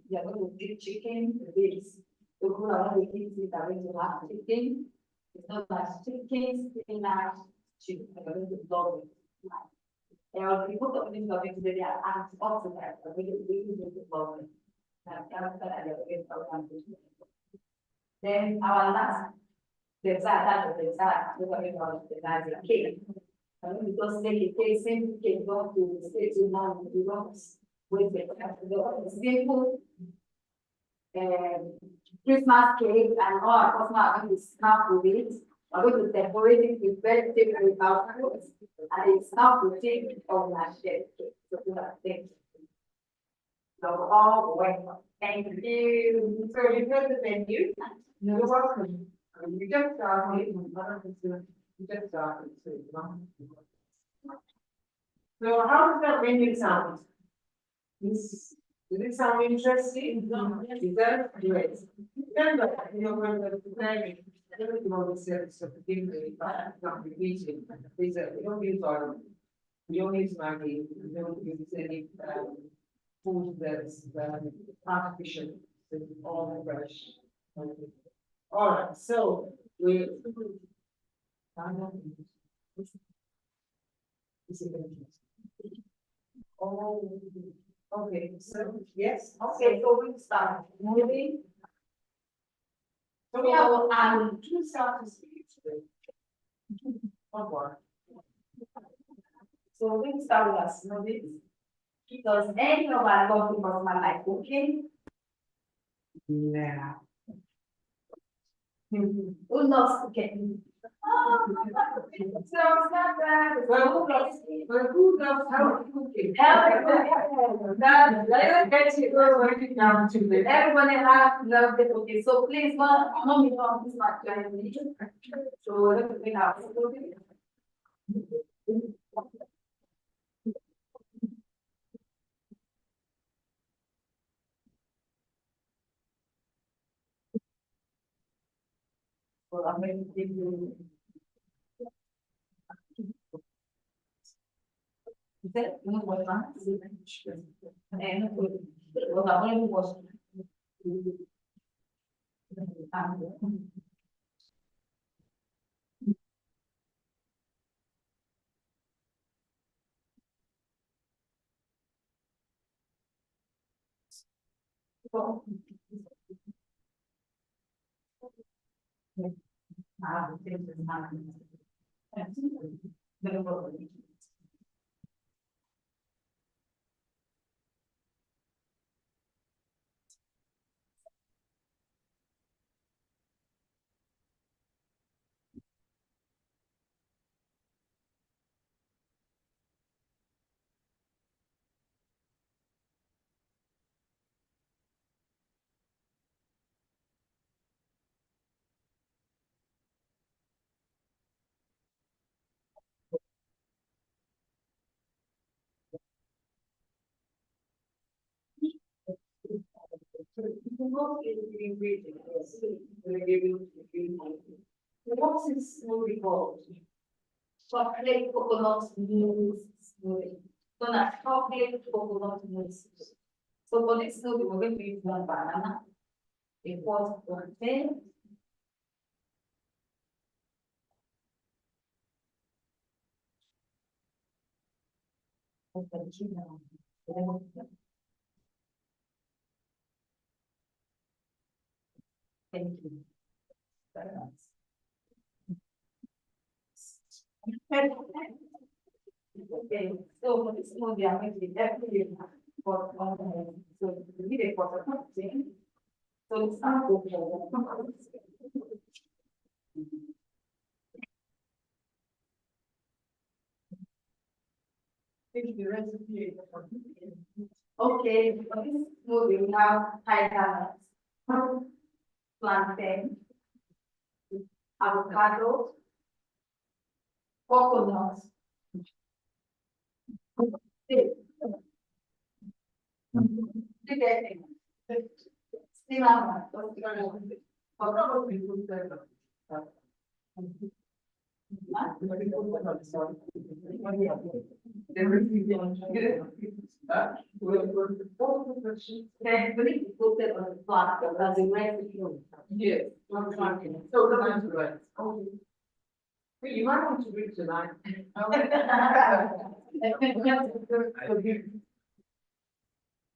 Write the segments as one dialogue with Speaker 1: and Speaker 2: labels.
Speaker 1: you're going to eat chicken, this. The good I want to eat it, I'm going to have chicken. It's not like chicken, spinach, chicken. I'm going to love it. And people don't think of it today, they are asked also that, but we really love it. Then our last, the exact, we're talking about the cake. Because they cake, same cake, go to the state to now, we don't with the simple Christmas cake and all our customers are going to snap with it. We're going to decorate it with vegetable without fruits, and it's not to take on our chef cake. So do that thing. So all welcome. Thank you. So you go to the menu. You're welcome. You just started. You just started. So how does that menu sound? Does it sound interesting? Is that great? Remember, when we're preparing, everything on the service of the beginning, not repeating. We don't use oil, we don't use Maggi, we don't use any food that's artificial, it's all fresh. All right, so we. Oh, okay, so yes, okay, so we start moving. So we have two start to speak today. One more. So we start with us, because any of our talking about my life, okay? Yeah. Who loves cooking? So it's not bad. Well, who knows how to cook it? Let's get you going down to it. Everybody have love the cooking. So please, mommy, this is my plan. So let's bring out the cooking. Well, I'm going to give you. That no was not and what I was What is smoothie called? Chocolate coconut mousse smoothie. So that's chocolate coconut mousse. So for this smoothie, we're going to use one banana, a quarter plantain. Thank you. Very nice. Okay, so for this smoothie, I'm going to definitely for so we need a quarter plantain. So it's not good. Okay, for this smoothie, we have tiger nuts, plantain, avocado, coconut, Then we need to put it on the plot, because the way we do. Yes. I'm trying. So come on to it. Okay. But you might want to read tonight.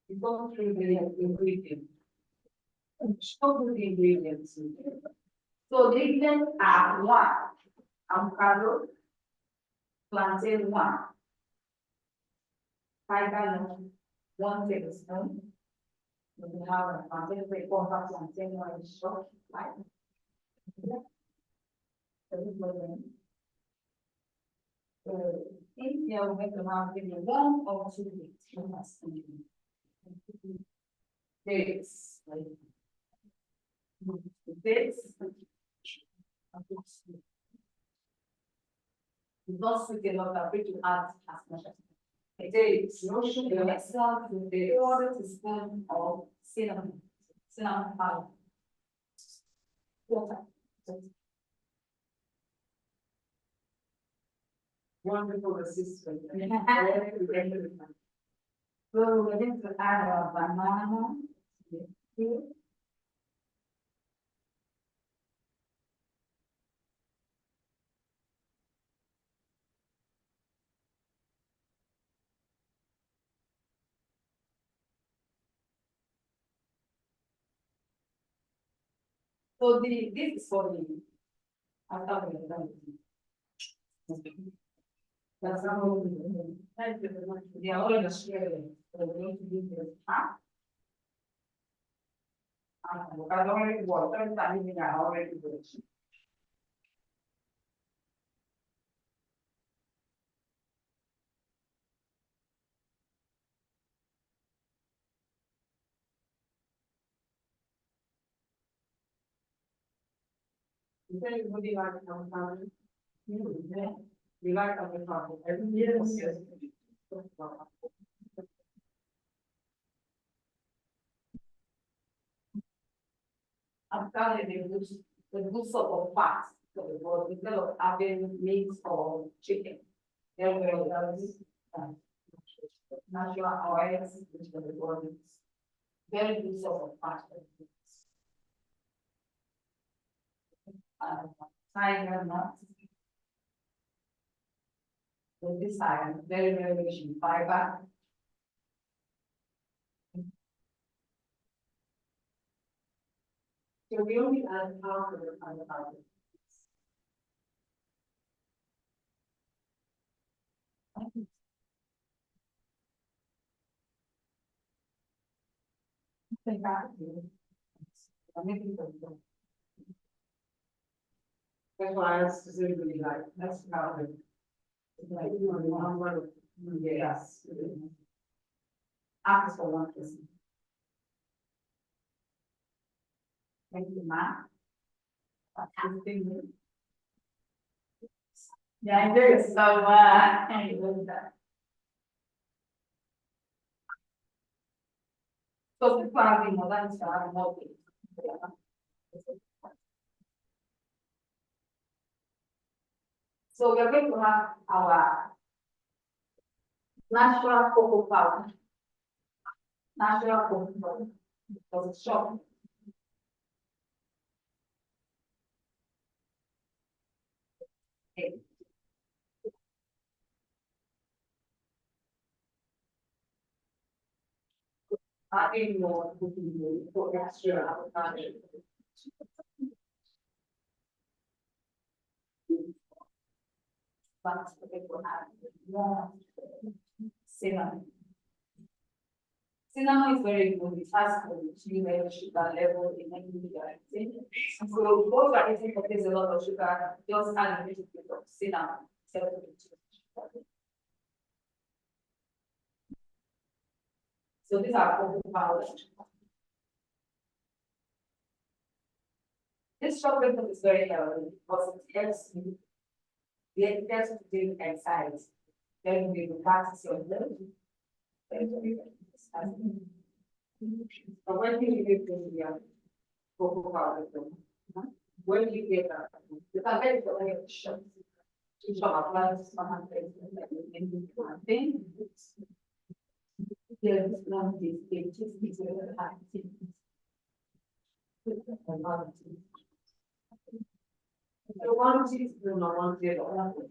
Speaker 1: You go through the ingredients. Show me the ingredients. So the ingredients are one, avocado, plantain one, 5 gallons, 1 tablespoon. We have a plantain, we pour half plantain one short, right? If you are going to have maybe 1 or 2 weeks, you must be. Dates. Dates. Not sweet enough that we to add as much as. It is no sugar, excellent with the order to spoon of cinnamon powder. Water. Wonderful assistant. So we're going to add a banana. So this is for the. I thought we were done. That's not what we do. Thank you very much. They are already sharing. We're going to do this. I already worked, I already worked. Is anybody like some family? We like our family. Every year. Yes. I'm telling you, the good sort of fat, so it was instead of having meat or chicken. There were natural oils, which were the body. Very good sort of fat. Tiger nuts. So this iron, very rich in fiber. So we only add half of the fiber. That's why I specifically like, that's how it. Like, yes. Ask for 1%. Thank you, Ma. Yeah, I do, so, anyway, that. So the planning, that's our motive. So we're going to have our natural cocoa powder. Natural cocoa powder. Because it's short. Okay. Adding more cooking for extra avocado. But people have more cinnamon. Cinnamon is very good. It has the sugar level in any meal. So those are eating contains a lot of sugar. Just add a little bit of cinnamon. So these are cocoa powder. This chocolate is very healthy because it helps you. It helps to do exercise. Then we will practice your blood. But when do you get the cocoa powder? When do you get that? You can get it from any shop. The one teaspoon or 1 table.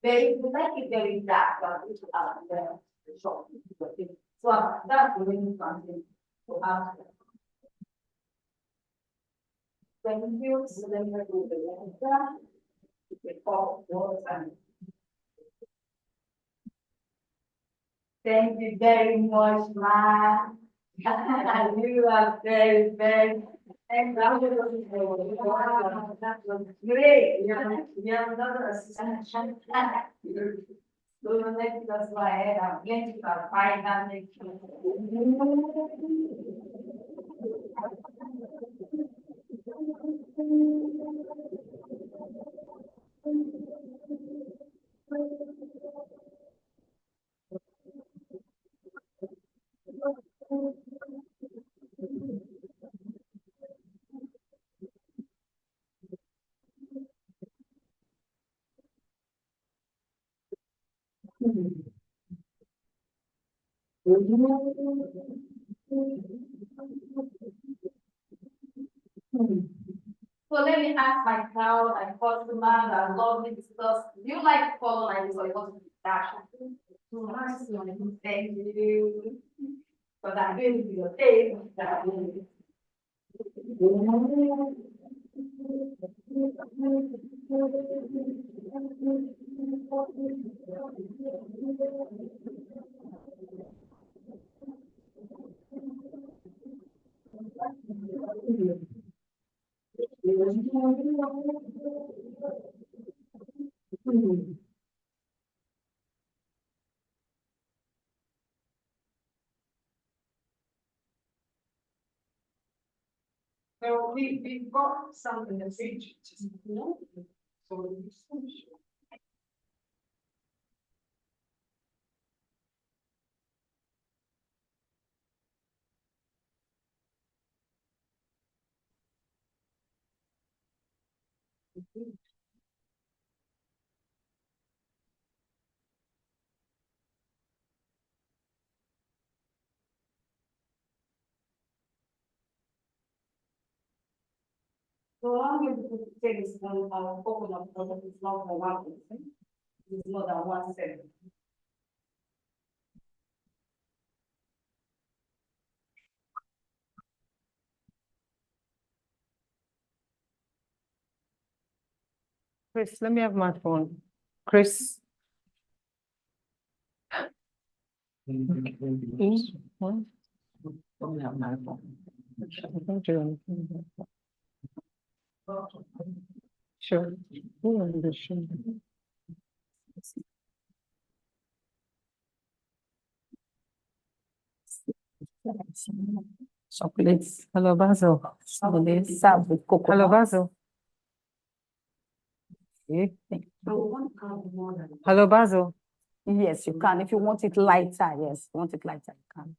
Speaker 2: They like it very dark, the shop. So that's really something to have. Thank you, so then we do the letter. Thank you very much, ma. You are very, very. And that was great. Yeah, another assistant. So that's why I'm getting a finance. So let me ask my crowd and customers that love me discuss. Do you like color like this or you want to be dash? Thank you. But I'm going to be your face.
Speaker 1: So we've got some in the fridge, just, so we finish.
Speaker 2: So I'm going to take this one coconut because it's not for 1%. It's more than 1 cent.
Speaker 3: Chris, let me have my phone. Chris. What? Don't have my phone. I don't do anything. Sure. Who are the shoe? Chocolates. Hello, Basil. Chocolates served with cocoa. Hello, Basil. Hello, Basil.
Speaker 4: Yes, you can. If you want it lighter, yes, you want it lighter, you can.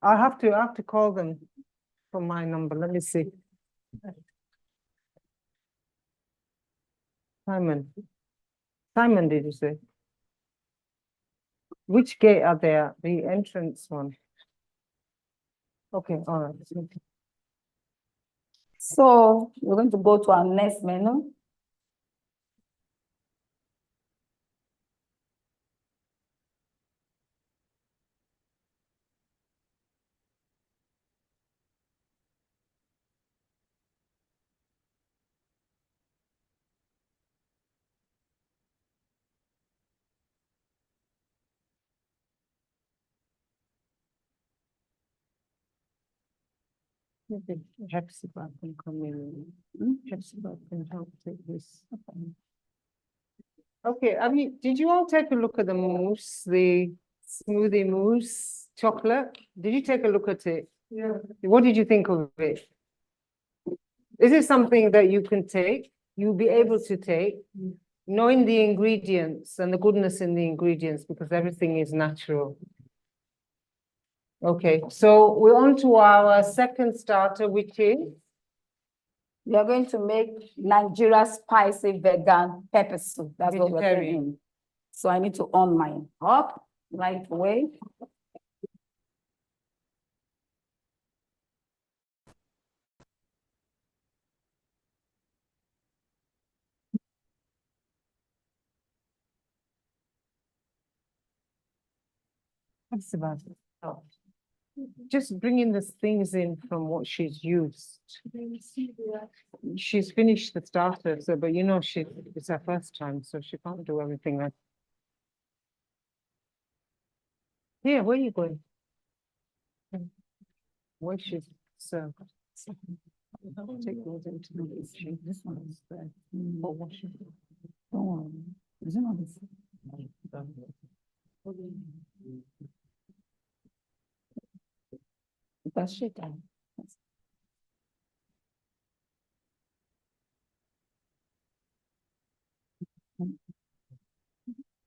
Speaker 3: I have to call them from my number. Let me see. Simon. Simon, did you say? Which gate are there? The entrance one. Okay, all right.
Speaker 4: So we're going to go to our next menu.
Speaker 3: Maybe Hepzibah can come in. Hepzibah can help take this. Okay, I mean, did you all take a look at the mousse, the smoothie mousse chocolate? Did you take a look at it?
Speaker 1: Yeah.
Speaker 3: What did you think of it? Is it something that you can take? You'll be able to take, knowing the ingredients and the goodness in the ingredients, because everything is natural. Okay, so we're on to our second starter, which is,
Speaker 4: We are going to make Nigeria spicy vegan pepper soup. That's what we're
Speaker 3: Vegetarian.
Speaker 4: doing. So I need to on my up right away.
Speaker 3: what's about it? Oh. Just bringing the things in from what she's used. She's finished the starter, so, but you know, it's her first time, so she can't do everything right. Here, where are you going? Where she's served. Take those into the kitchen. This one is there. For washing.
Speaker 4: Don't worry. Is it not this? That's shit.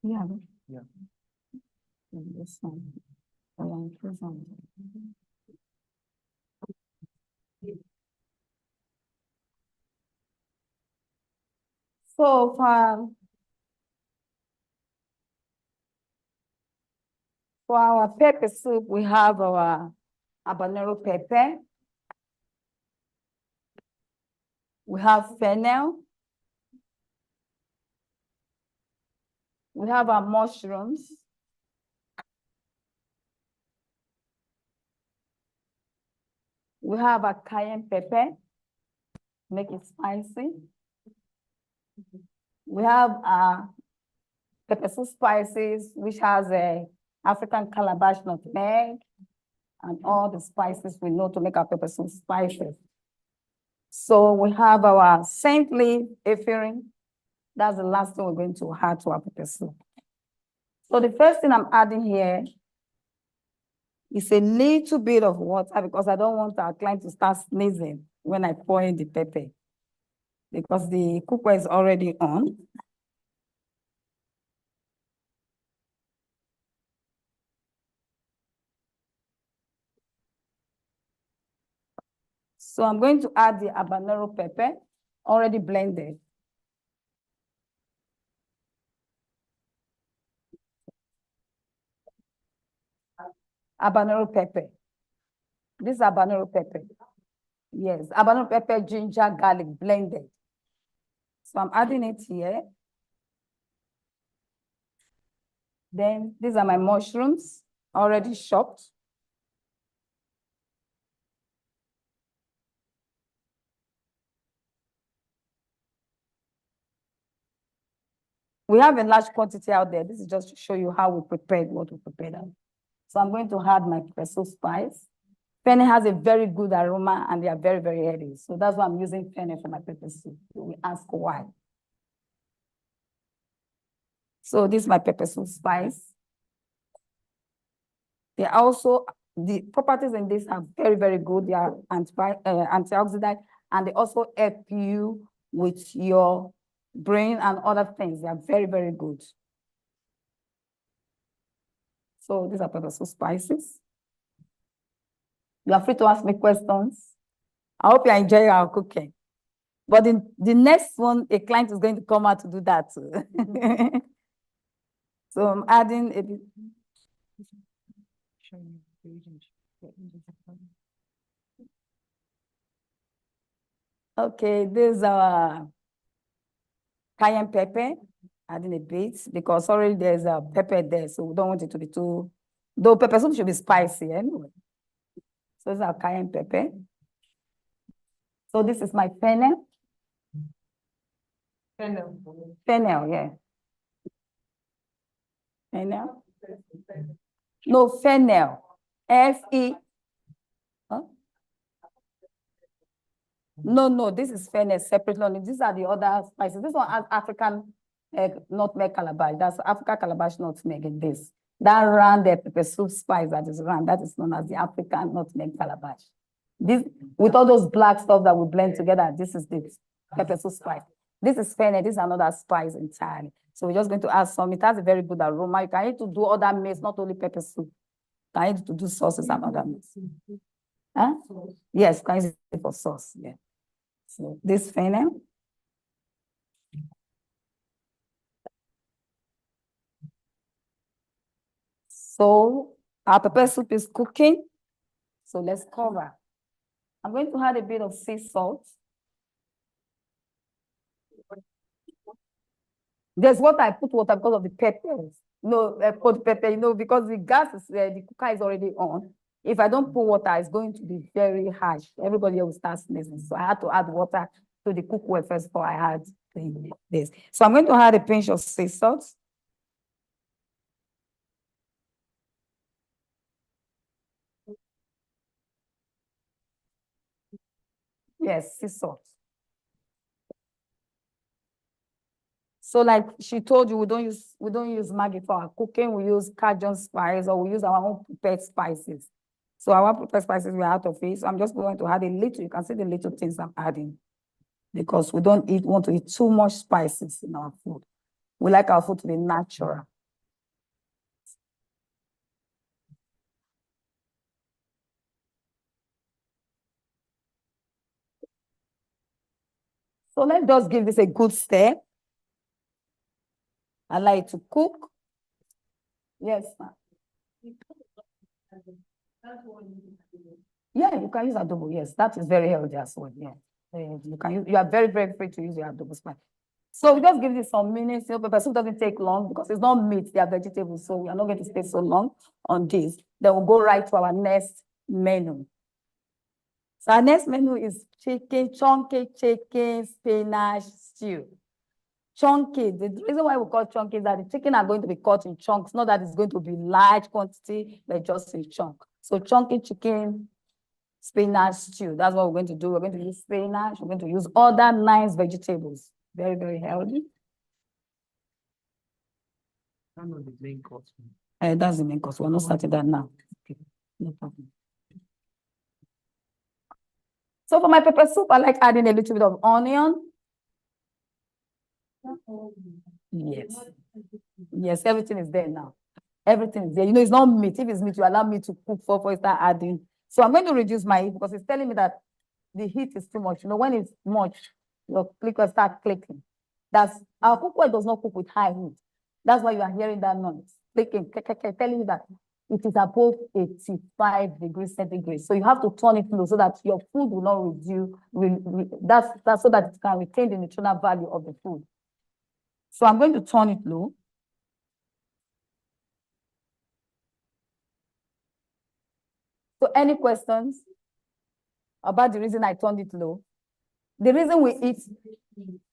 Speaker 4: Yeah.
Speaker 3: Yeah.
Speaker 4: This one. Around this one. So for our pepper soup, we have our habanero pepper. We have fennel. We have our mushrooms. We have a cayenne pepper, make it spicy. We have pepper soup spices, which has a African calabash nutmeg and all the spices we know to make our pepper soup spices. So we have our scent leaf, ephedrine. That's the last thing we're going to add to our pepper soup. So the first thing I'm adding here is a little bit of water because I don't want our client to start sneezing when I pour in the pepper because the cookware is already on. So I'm going to add the habanero pepper, already blended. Habanero pepper. This is habanero pepper. Yes, habanero pepper, ginger, garlic blended. So I'm adding it here. Then these are my mushrooms, already chopped. We have a large quantity out there. This is just to show you how we prepared what we prepared. So I'm going to add my pepper spice. Fennel has a very good aroma and they are very, very heavy. So that's why I'm using fennel for my pepper soup. We ask why. So this is my pepper soup spice. They are also, the properties in this are very, very good. They are antioxidant and they also help you with your brain and other things. They are very, very good. So these are pepper soup spices. You are free to ask me questions. I hope you are enjoying our cooking. But in the next one, a client is going to come out to do that too. So I'm adding a bit. Okay, this is our cayenne pepper, adding a bit because already there's a pepper there, so we don't want it to be too, though pepper soup should be spicy anyway. So this is our cayenne pepper. So this is my fennel.
Speaker 1: Fennel.
Speaker 4: Fennel, yeah. Fennel. No, fennel. F-E. Huh? No, this is fennel separately. These are the other spices. This one has African nutmeg calabash. That's African calabash nutmeg in this. That round the pepper soup spice that is round, that is known as the African nutmeg calabash. This, with all those black stuff that we blend together, this is the pepper soup spice. This is fennel, this is another spice entirely. So we're just going to add some. It has a very good aroma. You can need to do other maize, not only pepper soup. Can use it to do sauces and other meats. Huh? Yes, can use it for sauce, yeah. So this fennel. So our pepper soup is cooking. So let's cover. I'm going to add a bit of sea salt. There's water, I put water because of the peppers. No, I put pepper, because the gas is, the cooker is already on. If I don't put water, it's going to be very harsh. Everybody will start sneezing. So I had to add water to the cookware first before I add this. So I'm going to add a pinch of sea salt. Yes, sea salt. So like she told you, we don't use Maggi for our cooking. We use Cajun spice, or we use our own prepared spices. So our prepared spices, we're out of it. So I'm just going to add a little. You can see the little things I'm adding, because we don't want to eat too much spices in our food. We like our food to be natural. So let's just give this a good stir. Allow it to cook. Yes, ma'am. Yeah, you can use adobo. Yes, that is very healthy as well. Yeah, you are very, very free to use your adobo spice. So we just give this some minutes. Pepper soup doesn't take long because it's not meat; they are vegetables. So we are not going to stay so long on this. Then we'll go right to our next menu. So our next menu is chunky chicken spinach stew. Chunky, the reason why we call chunky is that the chicken are going to be cut in chunks, not that it's going to be large quantity, but just a chunk. So chunky chicken spinach stew, that's what we're going to do. We're going to use spinach, we're going to use other nice vegetables. Very, very healthy.
Speaker 1: That's not the main course.
Speaker 4: That's the main course. We're not starting that now. Okay, no problem. So for my pepper soup, I like adding a little bit of onion. Yes. Yes, everything is there now. Everything is there. It's not meat. If it's meat, you allow me to cook before you start adding. So I'm going to reduce my heat because it's telling me that the heat is too much. When it's much, your clicker start clicking. Our cookware does not cook with high heat. That's why you are hearing that noise. Clicking, telling you that it is above 85 degrees centigrade. So you have to turn it low so that your food will not reduce. That's so that it can retain the nutritional value of the food. So I'm going to turn it low. So any questions about the reason I turned it low? The reason we eat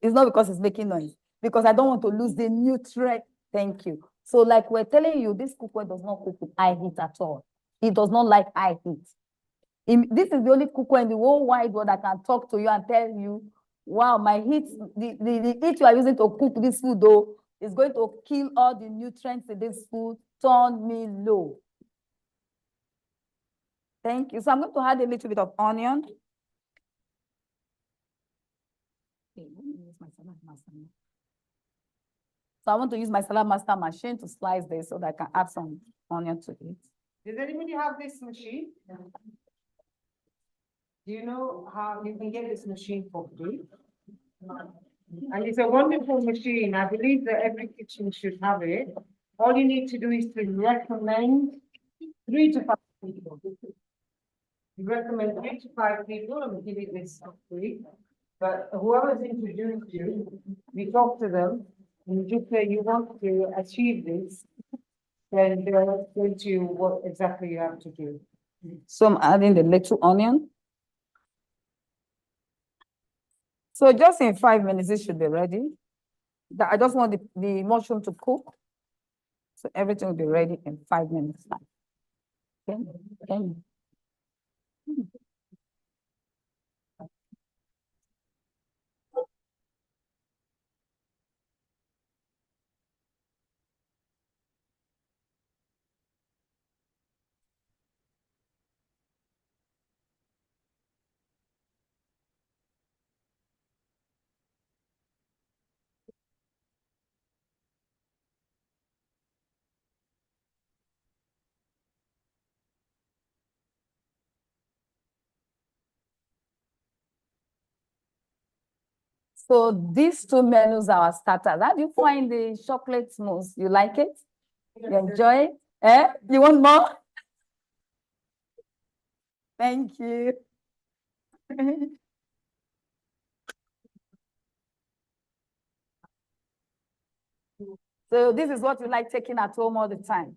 Speaker 4: is not because it's making noise, because I don't want to lose the nutrient. Thank you. So like we're telling you, this cookware does not cook with high heat at all. It does not like high heat. This is the only cookware in the whole wide world that can talk to you and tell you, wow, my heat, the heat you are using to cook this food though, is going to kill all the nutrients in this food. Turn me low. Thank you. So I'm going to add a little bit of onion. Okay, let me use my salad master. So I want to use my salad master machine to slice this so that I can add some onion to it.
Speaker 1: Does anybody have this machine? Do you know how you can get this machine for free? And it's a wonderful machine. I believe that every kitchen should have it. All you need to do is to recommend 3 to 5 people. You recommend 3 to 5 people and we give it this for free. But whoever's introduced you, we talk to them and you just say you want to achieve this, then they'll tell you what exactly you have to do.
Speaker 4: So I'm adding the little onion. So just in 5 minutes, it should be ready. I just want the mushroom to cook. So everything will be ready in 5 minutes. Okay. Okay. So these two menus are our starters. How do you find the chocolate mousse? You like it? You enjoy it? Eh? You want more? Thank you. So this is what you like taking at home all the time.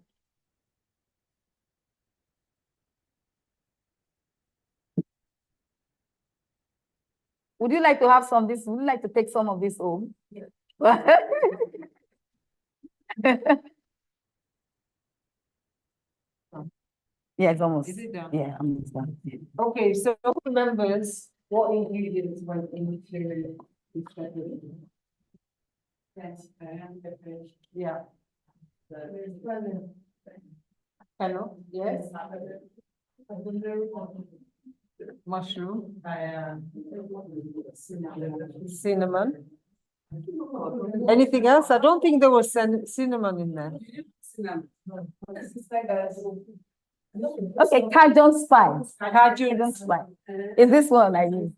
Speaker 4: Would you like to have some of this? Would you like to take some of this home?
Speaker 1: Yes.
Speaker 4: Yeah, it's almost.
Speaker 1: Is it done?
Speaker 4: Yeah, almost done.
Speaker 1: Okay, so who remembers what ingredients went into the chocolate? Yes, yeah. Hello, yes? Mushroom. Cinnamon. Anything else? I don't think there was cinnamon in there.
Speaker 4: Okay, Cajun spice.
Speaker 1: Cajun
Speaker 4: spice. Is this one I use?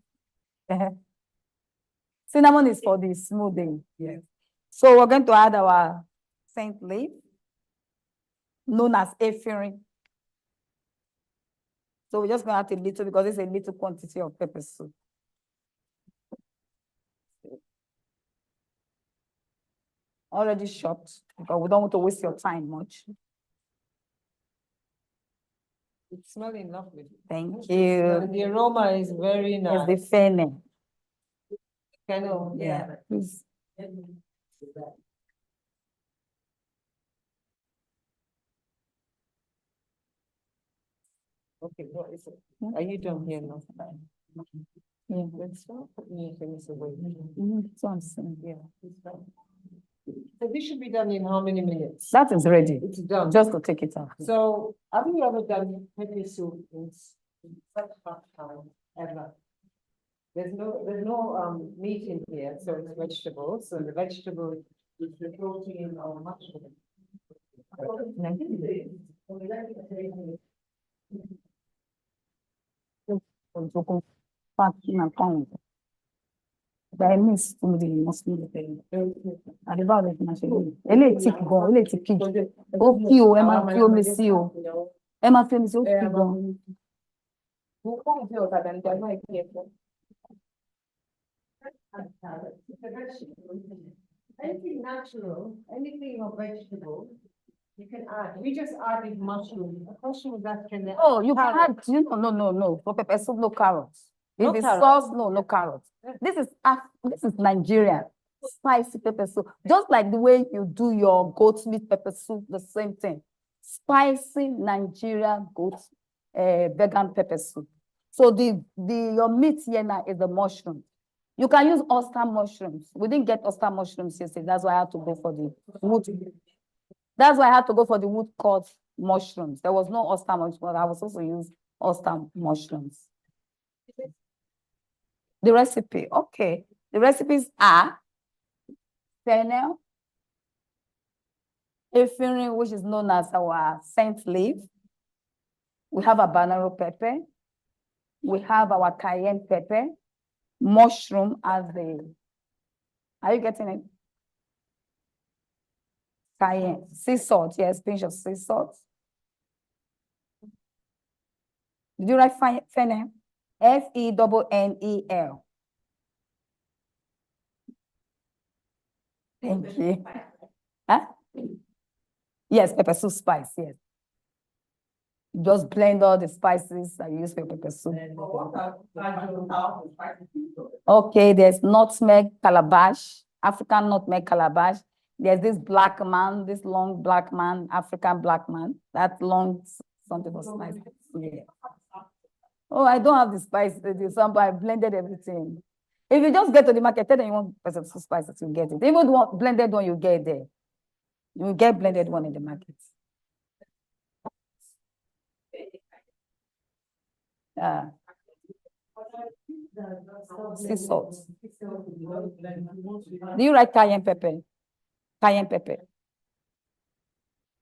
Speaker 4: Cinnamon is for the smoothing.
Speaker 1: Yes.
Speaker 4: So we're going to add our scent leaf, known as ephedrine. So we're just going to add a little because it's a little quantity of pepper soup. Already chopped because we don't want to waste your time much.
Speaker 1: It's smelling lovely.
Speaker 4: Thank you.
Speaker 1: The aroma is very nice.
Speaker 4: There's the fennel.
Speaker 1: Fennel, yeah.
Speaker 4: Please.
Speaker 1: Okay, what is it? Are you done here now?
Speaker 4: Yeah.
Speaker 1: Let's start putting your things away.
Speaker 4: So I'm saying,
Speaker 1: Yeah. So this should be done in how many minutes?
Speaker 4: that is ready.
Speaker 1: It's done.
Speaker 4: Just to take it off.
Speaker 1: So have you ever done pepper soup in such fast time ever? There's no meat in here, so it's vegetables, and the vegetable is the protein or mushroom.
Speaker 4: Chinese food ni mo sì lè tẹ̀lé. Àdébà rẹ̀ fi máa ṣe lónìí. Eléyìí tí gan, eléyìí tí kì í. Ó kí o, ẹ máa fi omi sí o. Ẹ máa fi omi sí, ó kí gan.
Speaker 1: Anything natural, anything of vegetable, you can add. We just added mushroom. The question was that can.
Speaker 4: Oh, you can add, no. For pepper soup, no carrots.
Speaker 1: No
Speaker 4: If it's
Speaker 1: carrots.
Speaker 4: sauce, no carrots. This is Nigerian spicy pepper soup. Just like the way you do your goat meat pepper soup, the same thing. Spicy Nigerian goat vegan pepper soup. So your meat here now is the mushroom. You can use oyster mushrooms. We didn't get oyster mushrooms yesterday. That's why I had to go for the wood. That's why I had to go for the wood cut mushrooms. There was no oyster mushrooms, but I was also use oyster mushrooms. The recipe, okay. The recipes are fennel, ephedrine, which is known as our scent leaf. We have a habanero pepper. We have our cayenne pepper, mushroom as the, are you getting it? Cayenne, sea salt, yes, pinch of sea salt. Did you write fennel? Fennel. Thank you. Huh? Yes, pepper soup spice, yes. Just blend all the spices I use for pepper soup. Okay, there's nutmeg calabash, African nutmeg calabash. There's this black man, this long black man, African black man. That long something was nice. Yeah. Oh, I don't have the spice. I blended everything. If you just get to the market, tell them you want pepper soup spices, you get it. Even the one blended one, you get there. You get blended one in the market. Sea salt. Do you like cayenne pepper? Cayenne pepper.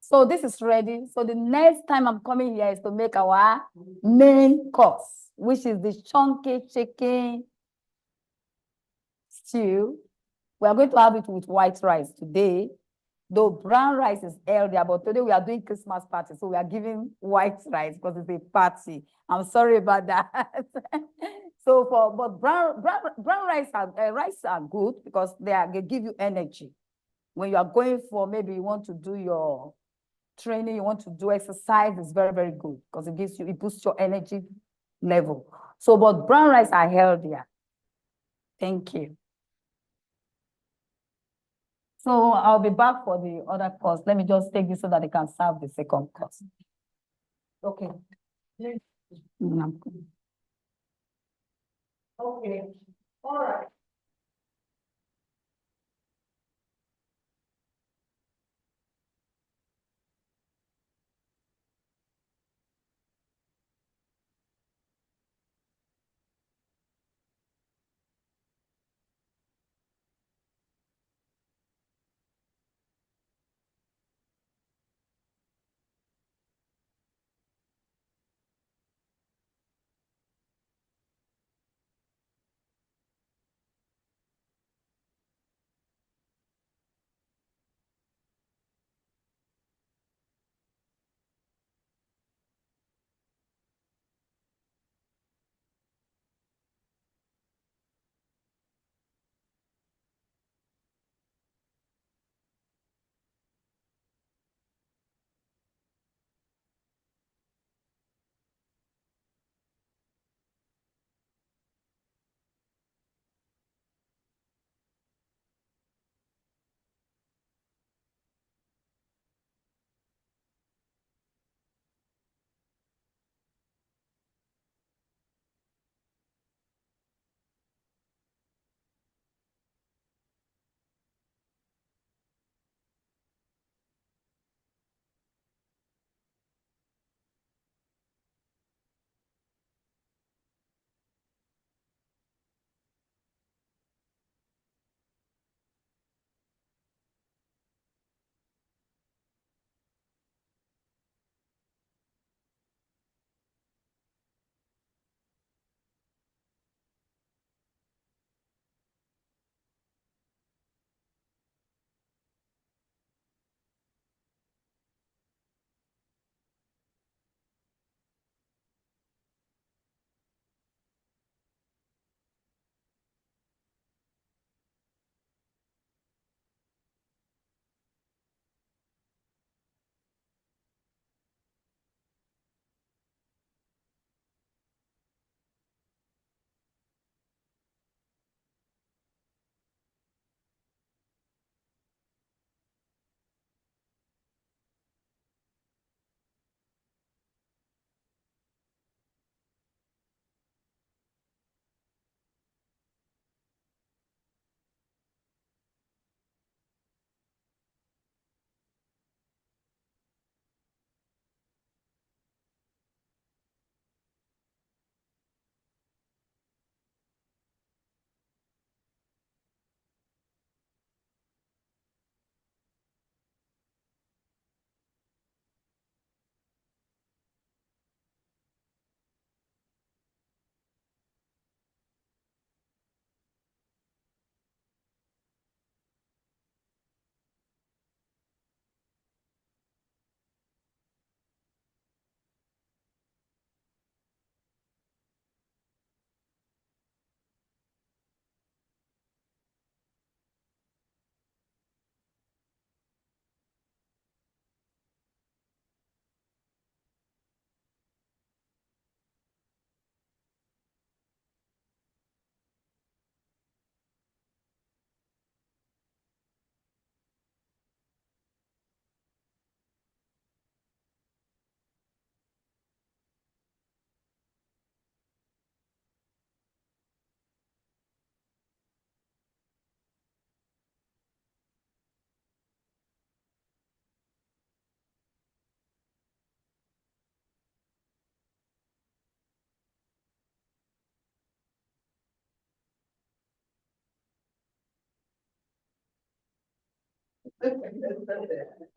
Speaker 4: So this is ready. So the next time I'm coming here is to make our main course, which is the chunky chicken stew. We are going to have it with white rice today. Though brown rice is healthier, but today we are doing Christmas party, so we are giving white rice because it's a party. I'm sorry about that. So but brown rice are good because they give you energy. When you are going for, maybe you want to do your training, you want to do exercise, it's very, very good because it boosts your energy level. So, but brown rice are healthier. Thank you. So I'll be back for the other course. Let me just take this so that I can serve the second course.
Speaker 1: Okay.
Speaker 4: Mm.
Speaker 1: Okay, all right.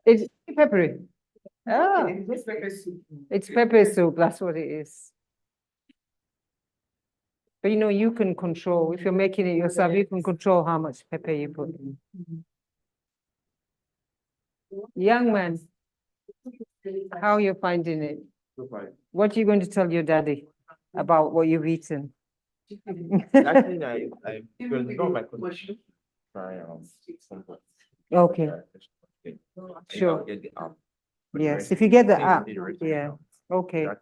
Speaker 3: It's peppery. Ah,
Speaker 1: It's pepper soup.
Speaker 3: it's pepper soup, that's what it is. But you can control, if you're making it yourself, you can control how much pepper you put in. Young man, how are you finding it? What are you going to tell your daddy about what you've eaten?
Speaker 5: Actually, I will not my condition. Try somewhat.
Speaker 3: Okay, Sure.
Speaker 5: Get the app.
Speaker 3: yes, if you get the
Speaker 5: Things
Speaker 3: app,
Speaker 5: need to return
Speaker 3: yeah,
Speaker 5: now.
Speaker 3: okay,
Speaker 5: That-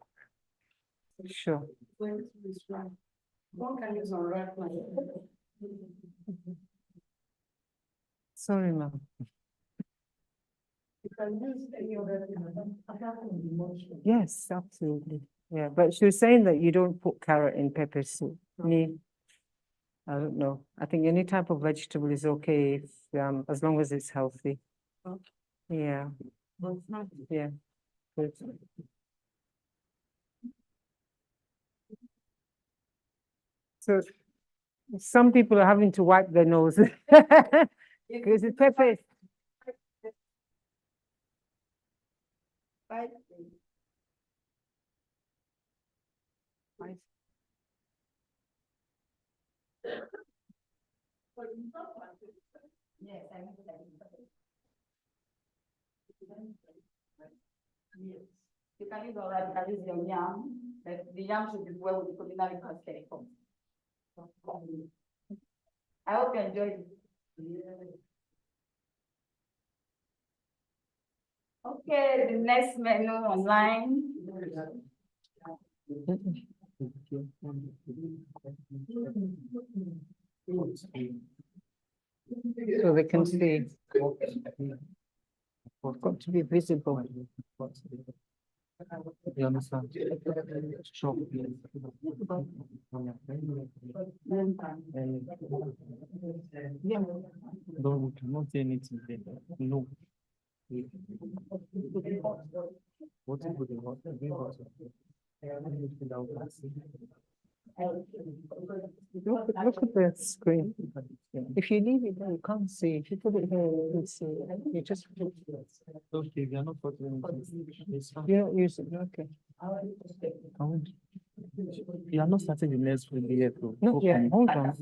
Speaker 3: sure.
Speaker 1: One can use on right now.
Speaker 3: Sorry, ma'am.
Speaker 1: You can use any other thing, apart from the mushroom.
Speaker 3: Yes, absolutely. Yeah, but she was saying that you don't put carrot in pepper soup. Me, I don't know. I think any type of vegetable is okay if, as long as it's healthy. Yeah, yeah. Good. So some people are having to wipe their nose. Because the pepper is
Speaker 2: Yes, I know that. Yes. You can use all right, you can use your yam, but the yam should be well with the culinary aspect. I hope you enjoy it. Okay, the next menu online.
Speaker 3: so they can see. Got to be visible.
Speaker 5: You understand? Sure.
Speaker 3: Yeah.
Speaker 5: No, we cannot say anything there. No. What is with the water? We water.
Speaker 3: Look at the screen. If you leave it there, you can't see. If you put it here, you can see. You just,
Speaker 5: Okay, we are not putting anything. It's fine.
Speaker 3: you don't use it, okay.
Speaker 5: You are not starting the next week yet. Though.
Speaker 3: No, yeah,
Speaker 5: Okay.
Speaker 3: hold on,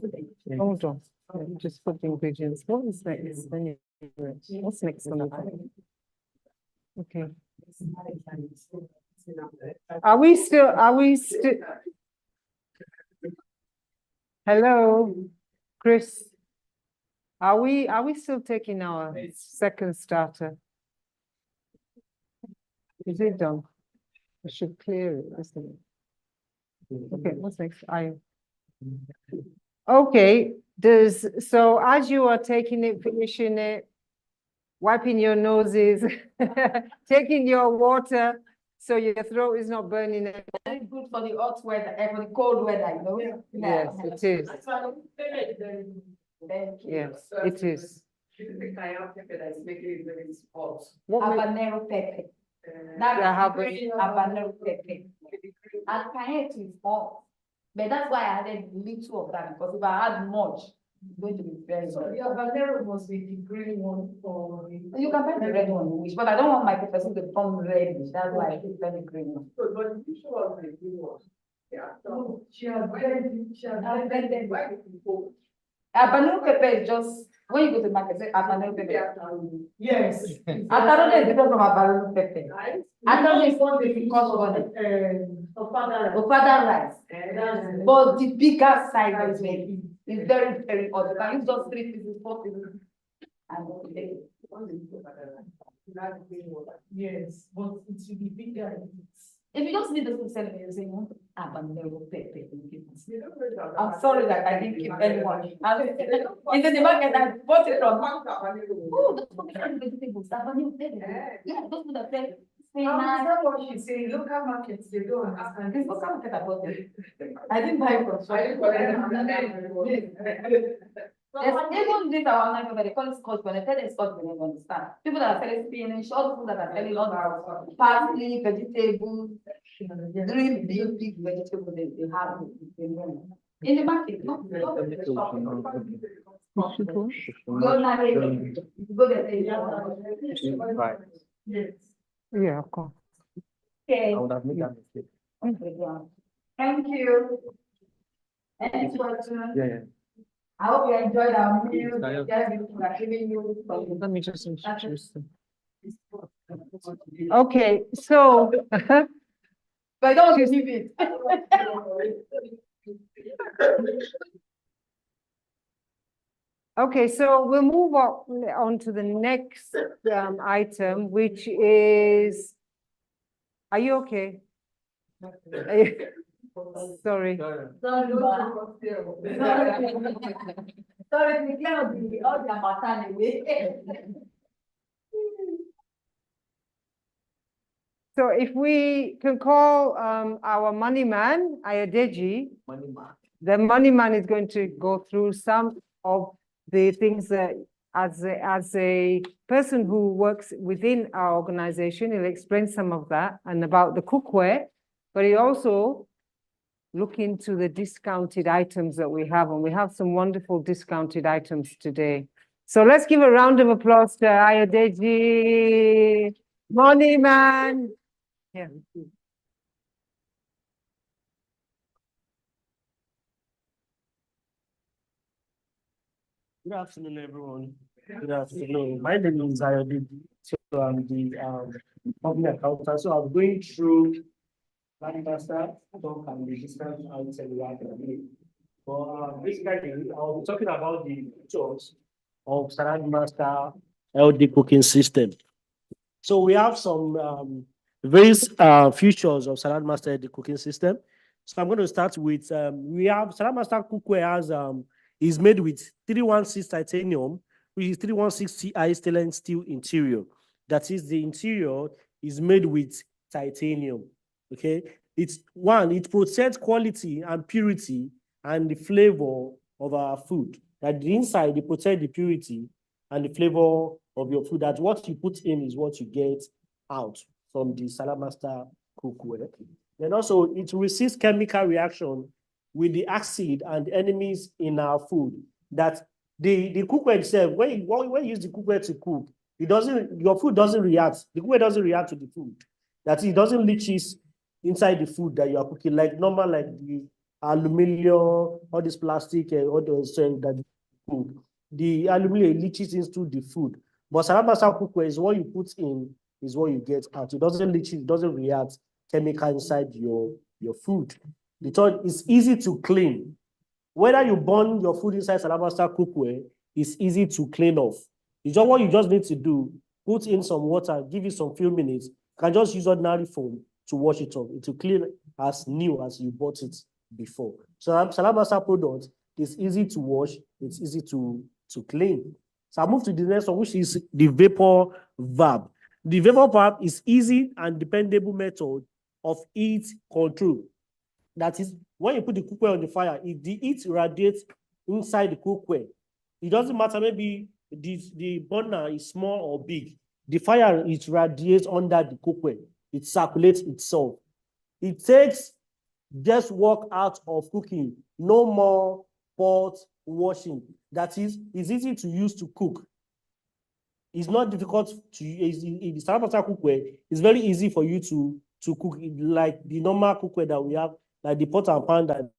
Speaker 3: hold on. Let me just put the ingredients. What is next? Then you do it. What's next on the thing? Okay. Are we still? Hello, Chris? Are we still taking our second starter? Is it done? I should clear it, isn't it? Okay, what's next? Okay, so as you are taking it, finishing it, wiping your noses, taking your water, so your throat is not burning.
Speaker 2: Very good for the hot weather, for the cold weather, you know?
Speaker 3: Yes, it is.
Speaker 2: Thank you.
Speaker 3: Yes, it is.
Speaker 1: This is the cayenne pepper that is making it very hot.
Speaker 3: What make-
Speaker 2: Habanero pepper.
Speaker 1: Uh,
Speaker 2: That's
Speaker 3: Yeah,
Speaker 2: the green habanero pepper. And cayenne is hot. But that's why I added little of that, because if I add much, it's going to be very
Speaker 1: So
Speaker 2: hot.
Speaker 1: your habanero must be the green one or the.
Speaker 2: You can buy the red one, which, but I don't want my pepper soup to become reddish, that's why I put very green one.
Speaker 1: So, but you show us the green one. Yeah. So she has
Speaker 2: I'll blend them.
Speaker 1: why did you go?
Speaker 2: Habanero pepper is just, when you go to the market, say habanero pepper.
Speaker 1: Yes.
Speaker 2: Habanero is different from habanero pepper.
Speaker 1: Right?
Speaker 2: Habanero is
Speaker 1: what they
Speaker 2: because of what? Ofada rice.
Speaker 1: But
Speaker 2: But the bigger size is very, is very, very hot. You can use just 3 pieces, 4 pieces. And okay.
Speaker 1: yes, but it should be bigger.
Speaker 2: If you just need the food selling, you say you want habanero pepper.
Speaker 1: You don't know that.
Speaker 2: I'm sorry that I didn't keep anyone. Into the market and bought it from. Oh, those people selling vegetables, habanero pepper. Yeah, those people that sell spinach.
Speaker 1: That's what she say, local markets, they don't understand.
Speaker 2: This was something about it. I didn't buy it from. Yes, even this our online pepper, they call it Scotch, but I tell them Scotch, they don't understand. People that are selling spinach, all the people that are selling all the parsley, vegetables, green, big vegetables, they have in the market. No, go to the shop. Go narrate, go there.
Speaker 5: Right.
Speaker 1: Yes.
Speaker 3: Yeah, of course.
Speaker 2: Okay.
Speaker 5: I would have made that mistake.
Speaker 2: Thank you. Any question?
Speaker 5: Yeah.
Speaker 2: I hope you enjoyed our meal.
Speaker 5: Tired.
Speaker 2: Yeah, we are giving you.
Speaker 5: Let me just introduce them.
Speaker 3: Okay, so
Speaker 2: But I don't want to leave it.
Speaker 3: okay, so we'll move on to the next item, which is, are you okay? Are you- Sorry.
Speaker 2: Sorry, we cannot be all the Amatan away.
Speaker 3: So if we can call our money man, Ayadeji,
Speaker 5: Money mark.
Speaker 3: the money man is going to go through some of the things that as a person who works within our organization, he'll explain some of that and about the cookware, but he also look into the discounted items that we have, and we have some wonderful discounted items today. So let's give a round of applause to Ayadeji, money man. Yeah.
Speaker 6: Good afternoon, everyone. Good afternoon. My name is Ayodele. So I'm the public accountant. So I'm going through Lancaster, talk and the discount item we have today. But basically, I'll be talking about the features of Salad Master LD cooking system. So we have some various features of Salad Master LD cooking system. So I'm going to start with we have Salad Master cookware has is made with 316 titanium, which is 316 Ti stainless steel interior. That is, the interior is made with titanium. Okay, it protects quality and purity and the flavor of our food. That the inside, it protects the purity and the flavor of your food. That what you put in is what you get out from the Salad Master cookware. Then also, it resists chemical reaction with the acid and enemies in our food. That the cookware itself, when you use the cookware to cook, your food doesn't react. The cookware doesn't react to the food. That it doesn't leaches inside the food that you are cooking, like normal, like the aluminum, all this plastic, all those that you cook. The aluminum leaches into the food. But Salad Master cookware is what you put in, is what you get out. It doesn't leach, it doesn't react chemical inside your food. The third is easy to clean. Whether you burn your food inside Salad Master cookware, it's easy to clean off. It's just what you just need to do. Put in some water, give it some few minutes. You can just use ordinary foam to wash it off. It will clean as new as you bought it before. So Salad Master product is easy to wash. It's easy to clean. So I move to the next one, which is the vapor valve. The vapor valve is easy and dependable method of heat control. That is, when you put the cookware on the fire, if the heat radiates inside the cookware, it doesn't matter, maybe the burner is small or big, the fire, it radiates under the cookware, it circulates itself. It takes just work out of cooking, no more pot washing. That is, it's easy to use to cook. It's not difficult to use. In the Salad Master cookware, it's very easy for you to cook it, like the normal cookware that we have, like the pot and pan that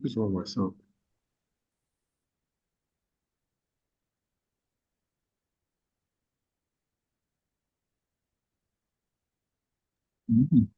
Speaker 7: This one myself. Mhm.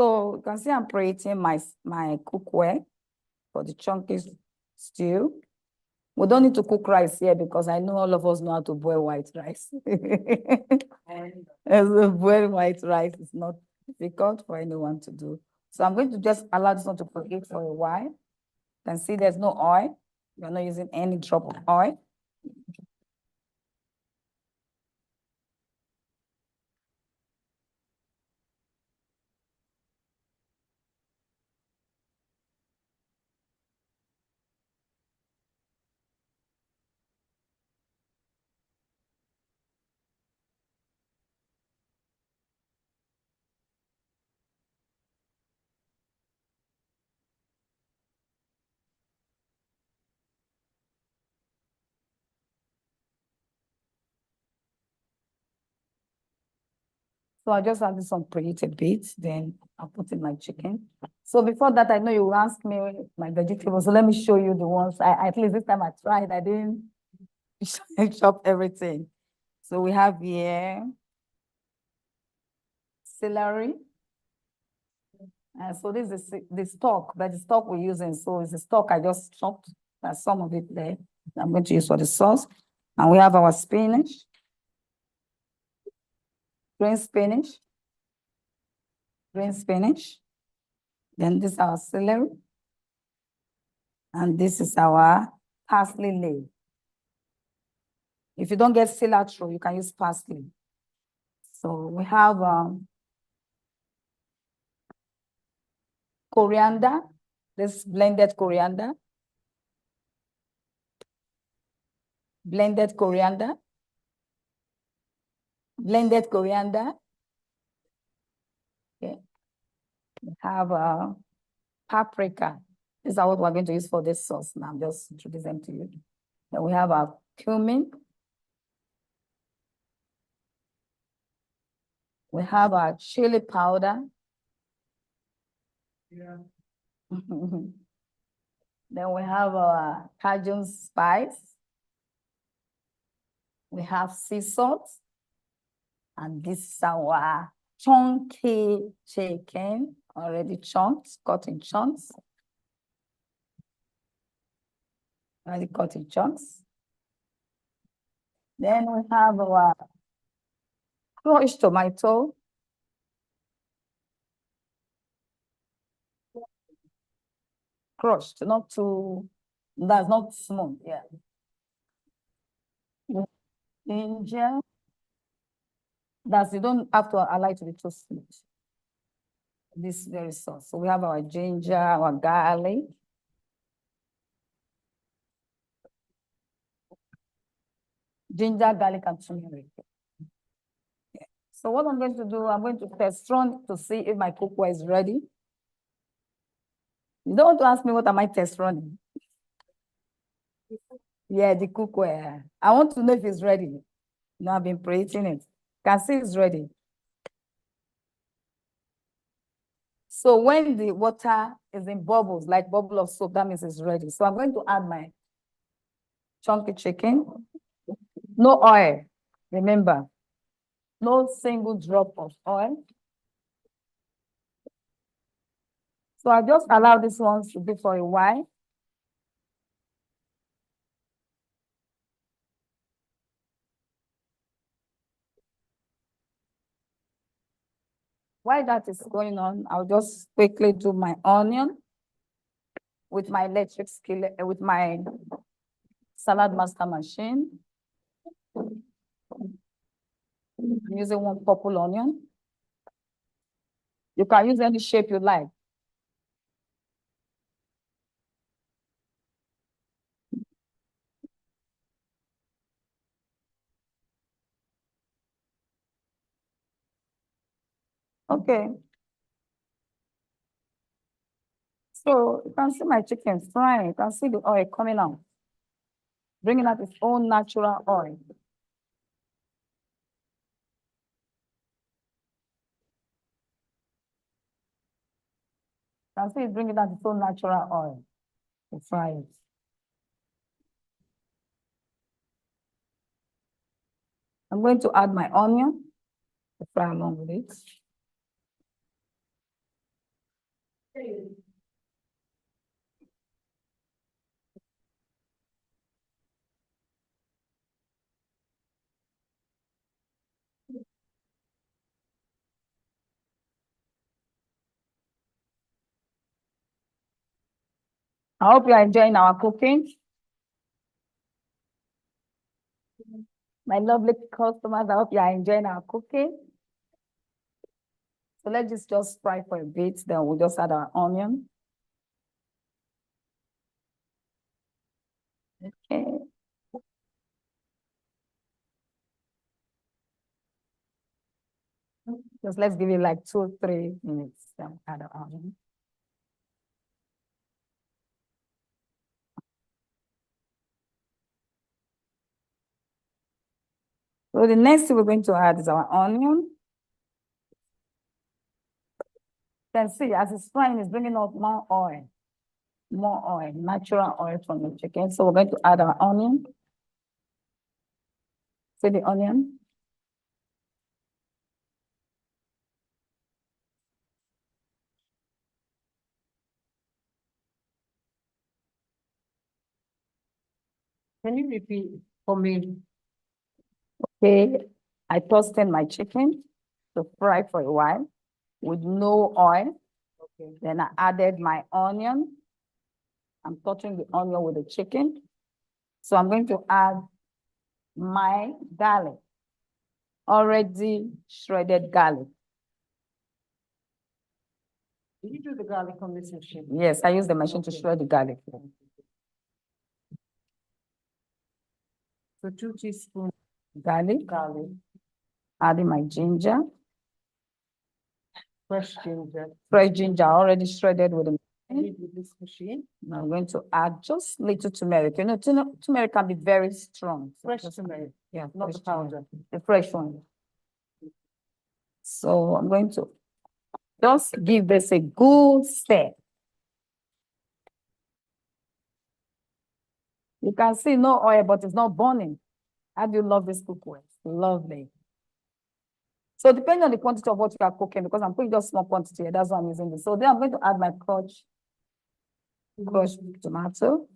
Speaker 4: So you can see I'm creating my cookware for the chunky stew. We don't need to cook rice here because I know all of us know how to boil white rice.
Speaker 1: And
Speaker 4: As a boil white rice is not difficult for anyone to do. So I'm going to just allow this one to cook for a while. You can see there's no oil. We're not using any drop of oil. So I just have this one preheat a bit, then I'll put in my chicken. So before that, I know you will ask me my vegetables. So let me show you the ones. At least this time I tried. I didn't chop everything. So we have here celery. So this is the stock, but the stock we're using. So it's the stock I just chopped. There's some of it there. I'm going to use for the sauce. And we have our spinach, green spinach, green spinach. Then this is our celery. And this is our parsley leaf. If you don't get cilantro, you can use parsley. So we have coriander, this blended coriander. Blended coriander. Blended coriander. Okay. We have paprika. These are what we're going to use for this sauce. Now I'm just introducing them to you. Then we have our cumin. We have our chili powder.
Speaker 1: yeah.
Speaker 4: Then we have our Cajun spice. We have sea salt. And this is our chunky chicken, already chunked, cut in chunks. Already cut in chunks. Then we have our crushed tomato. Crushed, not too, that's not smooth, yeah. Ginger. That's, you don't have to allow it to be too sweet. This very sauce. So we have our ginger, our garlic. Ginger, garlic, and turmeric. Yeah. So what I'm going to do, I'm going to test run to see if my cookware is ready. You don't want to ask me what am I test running? Yeah, the cookware. I want to know if it's ready. Now I've been preheating it. Can see it's ready. So when the water is in bubbles, like bubble of soap, that means it's ready. So I'm going to add my chunky chicken. No oil, remember. No single drop of oil. So I just allow this one to be for a while. While that is going on, I'll just quickly do my onion with my electric skillet, with my salad master machine. I'm using one purple onion. You can use any shape you like. Okay. So you can see my chicken frying. You can see the oil coming out, bringing out its own natural oil. You can see it bringing out its own natural oil to fry it. I'm going to add my onion to fry along with it. I hope you are enjoying our cooking. My lovely customers, I hope you are enjoying our cooking. So let's just fry for a bit, then we'll just add our onion. Okay. Just let's give it like 2 or 3 minutes, then add our onion. So the next thing we're going to add is our onion. Then see, as it's frying, it's bringing out more oil, natural oil from the chicken. So we're going to add our onion. See the onion?
Speaker 3: Can you repeat for me?
Speaker 4: Okay, I toasted my chicken to fry for a while with no oil.
Speaker 3: Okay.
Speaker 4: Then I added my onion. I'm touching the onion with the chicken. So I'm going to add my garlic, already shredded garlic.
Speaker 3: Did you do the garlic on this machine?
Speaker 4: Yes, I use the machine to shred the garlic.
Speaker 3: So 2 teaspoons
Speaker 4: Garlic,
Speaker 3: garlic,
Speaker 4: adding my ginger,
Speaker 3: fresh ginger.
Speaker 4: fresh ginger already shredded with the
Speaker 3: With this machine,
Speaker 4: Now I'm going to add just little turmeric. You know, turmeric can be very strong. So
Speaker 3: fresh
Speaker 4: just-
Speaker 3: turmeric,
Speaker 4: Yeah,
Speaker 3: not
Speaker 4: fresh
Speaker 3: the powder.
Speaker 4: turmeric, the fresh one. So I'm going to just give this a good stir. You can see no oil, but it's not burning. How do you love this cookware? Lovely. So depending on the quantity of what you are cooking, because I'm putting just small quantity, that's why I'm using this. So then I'm going to add my crushed tomato,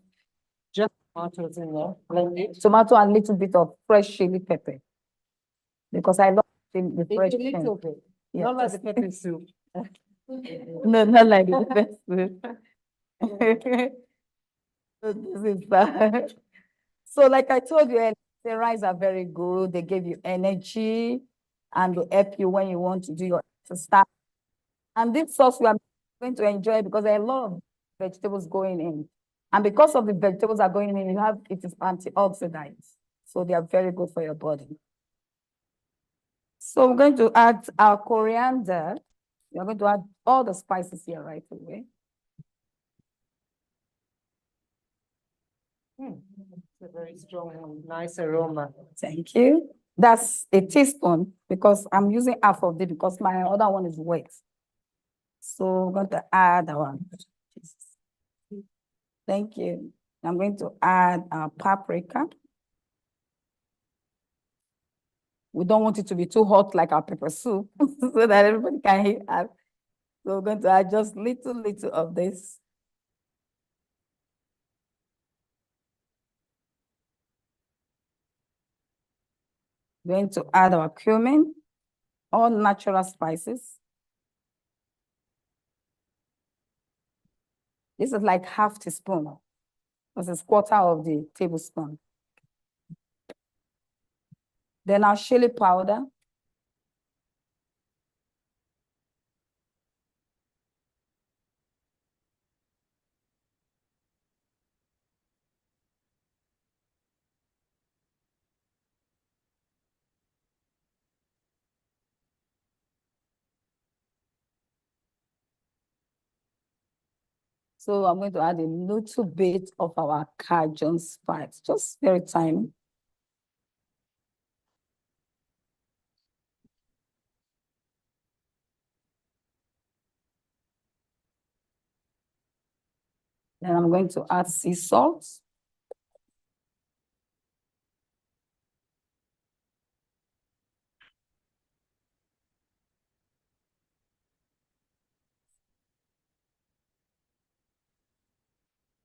Speaker 3: Just tomatoes in there, blended.
Speaker 4: tomato and little bit of fresh chili pepper. Because I love the fresh
Speaker 3: A little bit,
Speaker 4: Yeah,
Speaker 3: not like the
Speaker 4: just-
Speaker 3: pepper soup.
Speaker 4: No, not like the best food. So this is bad. So like I told you, earlier, the rice are very good. They give you energy and they help you when you want to do your exercise. And this sauce we are going to enjoy because there are a lot of vegetables going in. And because of the vegetables are going in, it is antioxidants. So they are very good for your body. So we're going to add our coriander. We're going to add all the spices here right away.
Speaker 3: It's a very strong and nice aroma.
Speaker 4: Thank you. That's a teaspoon because I'm using half of it because my other one is wet. So we're going to add our, thank you. I'm going to add our paprika. We don't want it to be too hot like our pepper soup so that everybody can hear us. So we're going to add just little of this. Going to add our cumin, all natural spices. This is like half teaspoon. This is quarter of the tablespoon. Then our chili powder. So I'm going to add a little bit of our Cajun spice, just very tiny. Then I'm going to add sea salt.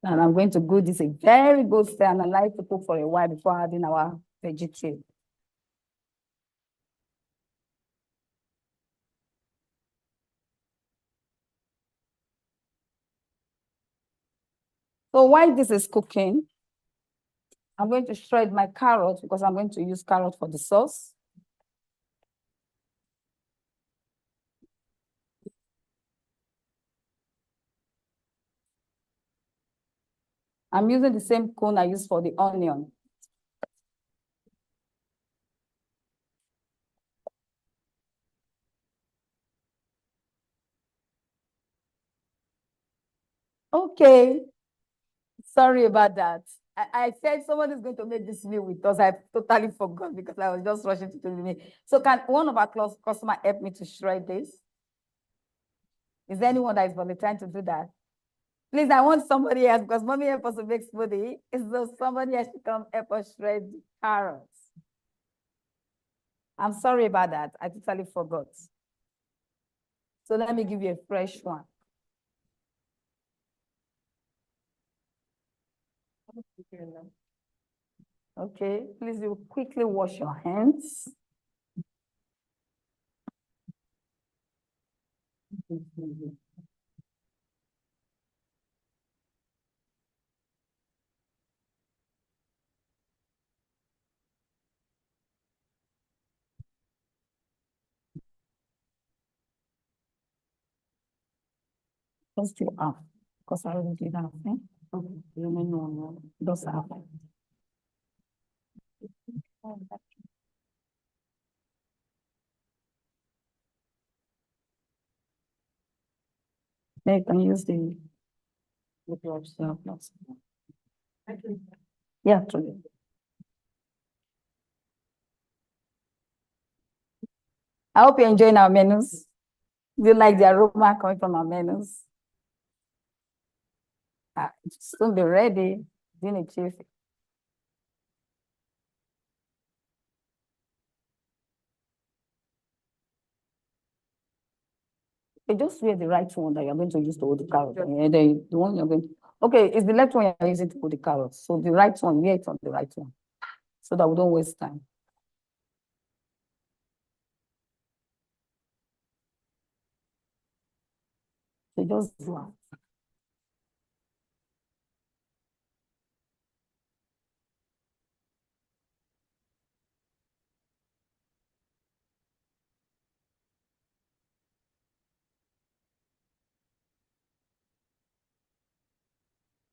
Speaker 4: And I'm going to do this a very good style, and I like to cook for a while before adding our vegetable. So while this is cooking, I'm going to shred my carrot because I'm going to use carrot for the sauce. I'm using the same cone I use for the onion. Okay, sorry about that. I said someone is going to make this meal with us. I totally forgot because I was just rushing to do the meal. So can one of our customer help me to shred this? Is there anyone that is volunteering to do that? Please, I want somebody else because mommy help us to make smoothie. So somebody has to come help us shred the carrots. I'm sorry about that. I totally forgot. So let me give you a fresh one. Okay, please you quickly wash your hands. Just you off, because I already did that, okay? Okay, you may know, those are. Then you can use the gloves, yeah, gloves. Yeah, true. I hope you're enjoying our menus. Do you like the aroma coming from our menus? Soon be ready, dinner chief. Okay, just wear the right one that you're going to use to hold the carrot. And then the one you're going to, okay, it's the left one you're using to hold the carrot. So the right one, wear it on the right one. So that we don't waste time. So just do that.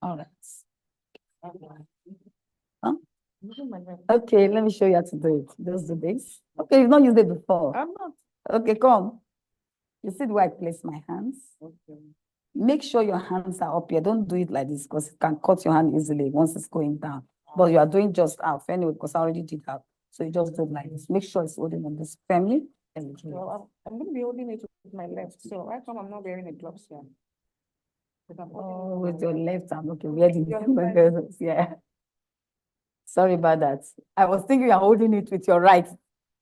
Speaker 4: All right. Huh? Okay, let me show you how to do it. Just do this. Okay, you've not used it before. I'm not. Okay, come. You see the way I place my hands? Okay. Make sure your hands are up here. Don't do it like this because it can cut your hand easily once it's going down. But you are doing just half anyway because I already did half. So you just do it like this. Make sure it's holding on this firmly.
Speaker 8: Well, I'm going to be holding it with my left. So right now I'm not wearing the gloves here.
Speaker 4: Oh, with your left hand. Okay, where did you yeah. Sorry about that. I was thinking you're holding it with your right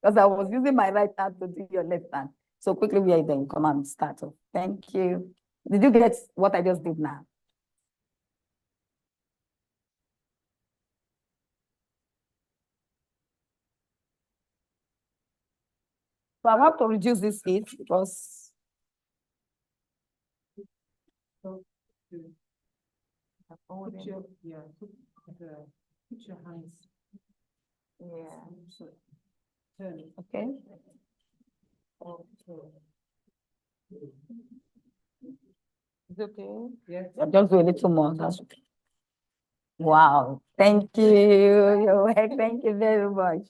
Speaker 4: because I was using my right hand to do your left hand. So quickly we are then come and start off. Thank you. Did you get what I just did now? So I have to reduce this heat because
Speaker 1: Put your hands.
Speaker 2: Yeah.
Speaker 1: So, turn it.
Speaker 4: okay.
Speaker 2: It's okay.
Speaker 1: Yes.
Speaker 4: Just do a little more. That's okay. Wow. Thank you. Thank you very much.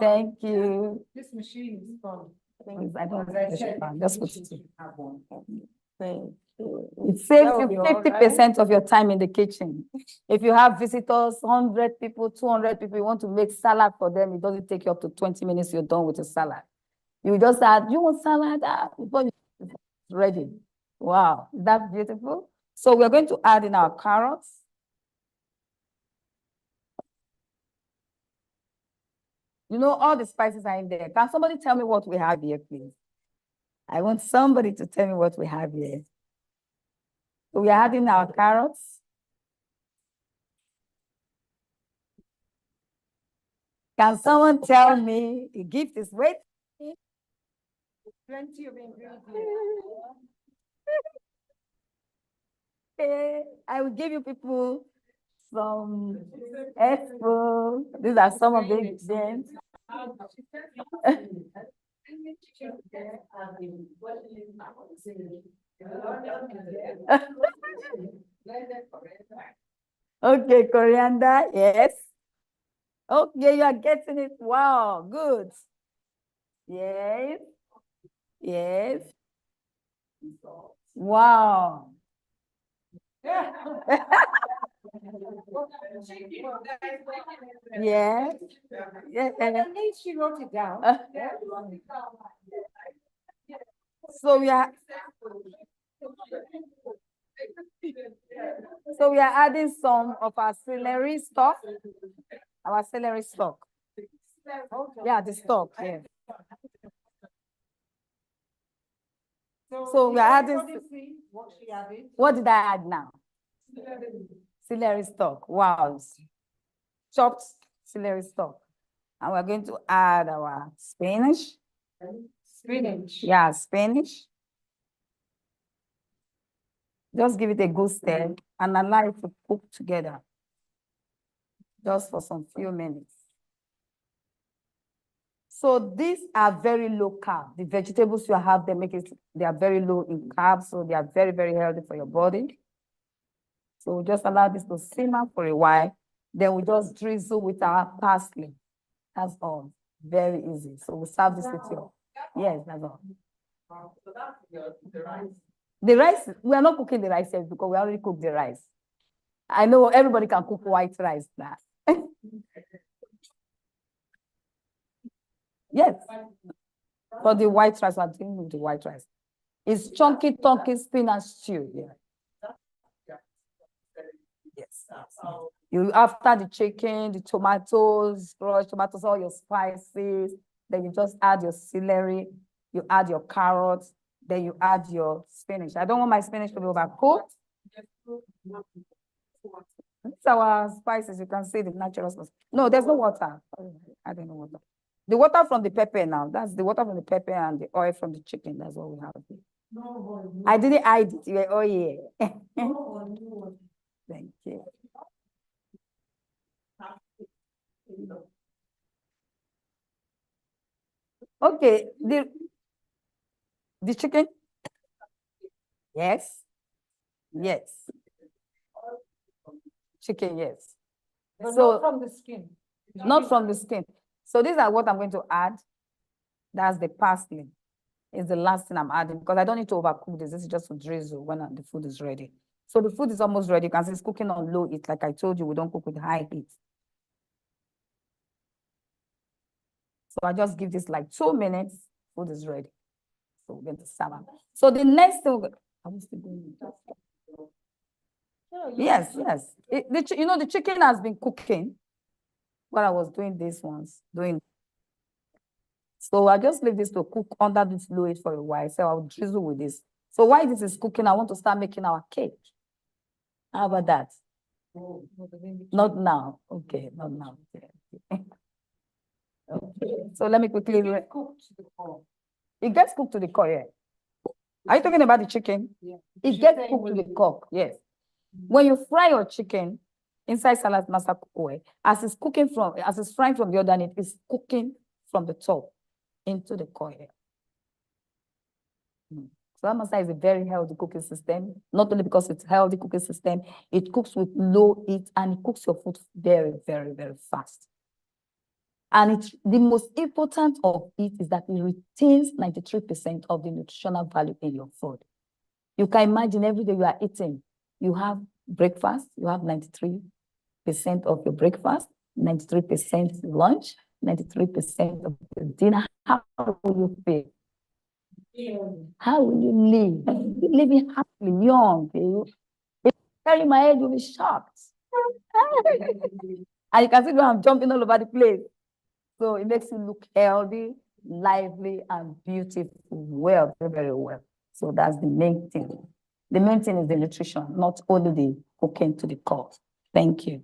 Speaker 4: Thank you.
Speaker 1: This machine is fun.
Speaker 4: I don't
Speaker 1: As I
Speaker 4: think
Speaker 1: said,
Speaker 4: just put
Speaker 1: you
Speaker 4: it.
Speaker 1: should have one.
Speaker 2: Thank you.
Speaker 4: It saves
Speaker 2: That
Speaker 4: you
Speaker 2: will be all
Speaker 4: 50% of your time in the kitchen. If you have visitors, 100 people, 200 people, you want to make salad for them, it doesn't take you up to 20 minutes, you're done with the salad. You just add, you want salad? Before it's ready. Wow, is that beautiful? So we're going to add in our carrots. You know, all the spices are in there. Can somebody tell me what we have here, please? I want somebody to tell me what we have here. So we are adding our carrots. Can someone tell me the gift is waiting?
Speaker 1: Plenty of ingredients.
Speaker 4: Okay, I will give you people some expo. These are some of the ingredients. Okay, coriander, yes. Okay, you are getting it. Wow, good. Yes. Yes. Wow. Yes. Yes.
Speaker 1: At least she wrote it down.
Speaker 4: So we are adding some of our celery stock. Our celery stock. Yeah, the stock. Yeah. So we are adding.
Speaker 1: What she added.
Speaker 4: What did I add now? Celery stock. Wow. Chopped celery stock. And we're going to add our spinach.
Speaker 1: Spinach.
Speaker 4: Yeah, spinach. Just give it a good stir and allow it to cook together. Just for some few minutes. So these are very low carb. The vegetables you have, they are very low in carbs, so they are very, very healthy for your body. So just allow this to simmer for a while. Then we just drizzle with our parsley. That's all. Very easy. So we serve this with you. Yes, that's all.
Speaker 1: So that's the rice.
Speaker 4: The rice, we are not cooking the rice yet because we already cooked the rice. I know everybody can cook white rice now. Yes. For the white rice, I'm doing with the white rice. It's chunky spinach stew. Yeah. Yes. You after the chicken, the tomatoes, crushed tomatoes, all your spices, then you just add your celery, you add your carrots, then you add your spinach. I don't want my spinach to be overcooked. These are our spices. You can see the natural spices. No, there's no water. I don't know water. The water from the pepper now. That's the water from the pepper and the oil from the chicken. That's what we have. I didn't hide it. Yeah, oh, yeah. Thank you. Okay, the chicken. Yes. Yes. Chicken, yes.
Speaker 1: But
Speaker 4: So
Speaker 1: not from the skin.
Speaker 4: not from the skin. So these are what I'm going to add. That's the parsley. It's the last thing I'm adding because I don't need to overcook this. This is just to drizzle when the food is ready. So the food is almost ready. You can see it's cooking on low heat. Like I told you, we don't cook with high heat. So I just give this like 2 minutes. Food is ready. So we're going to serve it. So the next thing, are we still going? Yes, yes. The chicken has been cooking while I was doing this ones, So I just leave this to cook under this low heat for a while. So I'll drizzle with this. So while this is cooking, I want to start making our cake. How about that? Not now. Okay, not now. Okay. So let me quickly. It gets cooked to the core, yeah. Are you talking about the chicken?
Speaker 1: Yeah.
Speaker 4: It gets cooked to the core, yes. When you fry your chicken inside salad master cook oil, as it's frying from the other end, it is cooking from the top into the core. So that master is a very healthy cooking system. Not only because it's a healthy cooking system, it cooks with low heat and it cooks your food very, very, very fast. And the most important of it is that it retains 93% of the nutritional value in your food. You can imagine every day you are eating, you have breakfast, you have 93% of your breakfast, 93% lunch, 93% of your dinner. How will you feel? How will you live? You're living happily, young. If you carry my head, you'll be shocked. And you can see I'm jumping all over the place. So it makes you look healthy, lively, and beautiful, very, very well. So that's the main thing. The main thing is the nutrition, not only the cooking to the core. Thank you.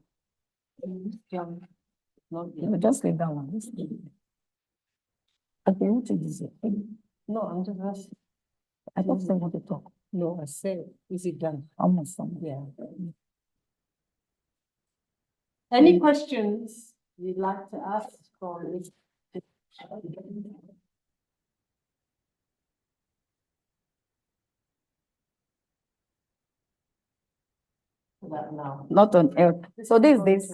Speaker 3: Not
Speaker 4: No,
Speaker 3: yet.
Speaker 4: just leave that one. Just leave it. Okay, what is it?
Speaker 3: No, I'm just asking.
Speaker 4: I don't say what to talk.
Speaker 3: No, I said, is it done?
Speaker 4: Almost done.
Speaker 3: Yeah. Any questions you'd like to ask from this? That now.
Speaker 4: Not on earth. So this is this.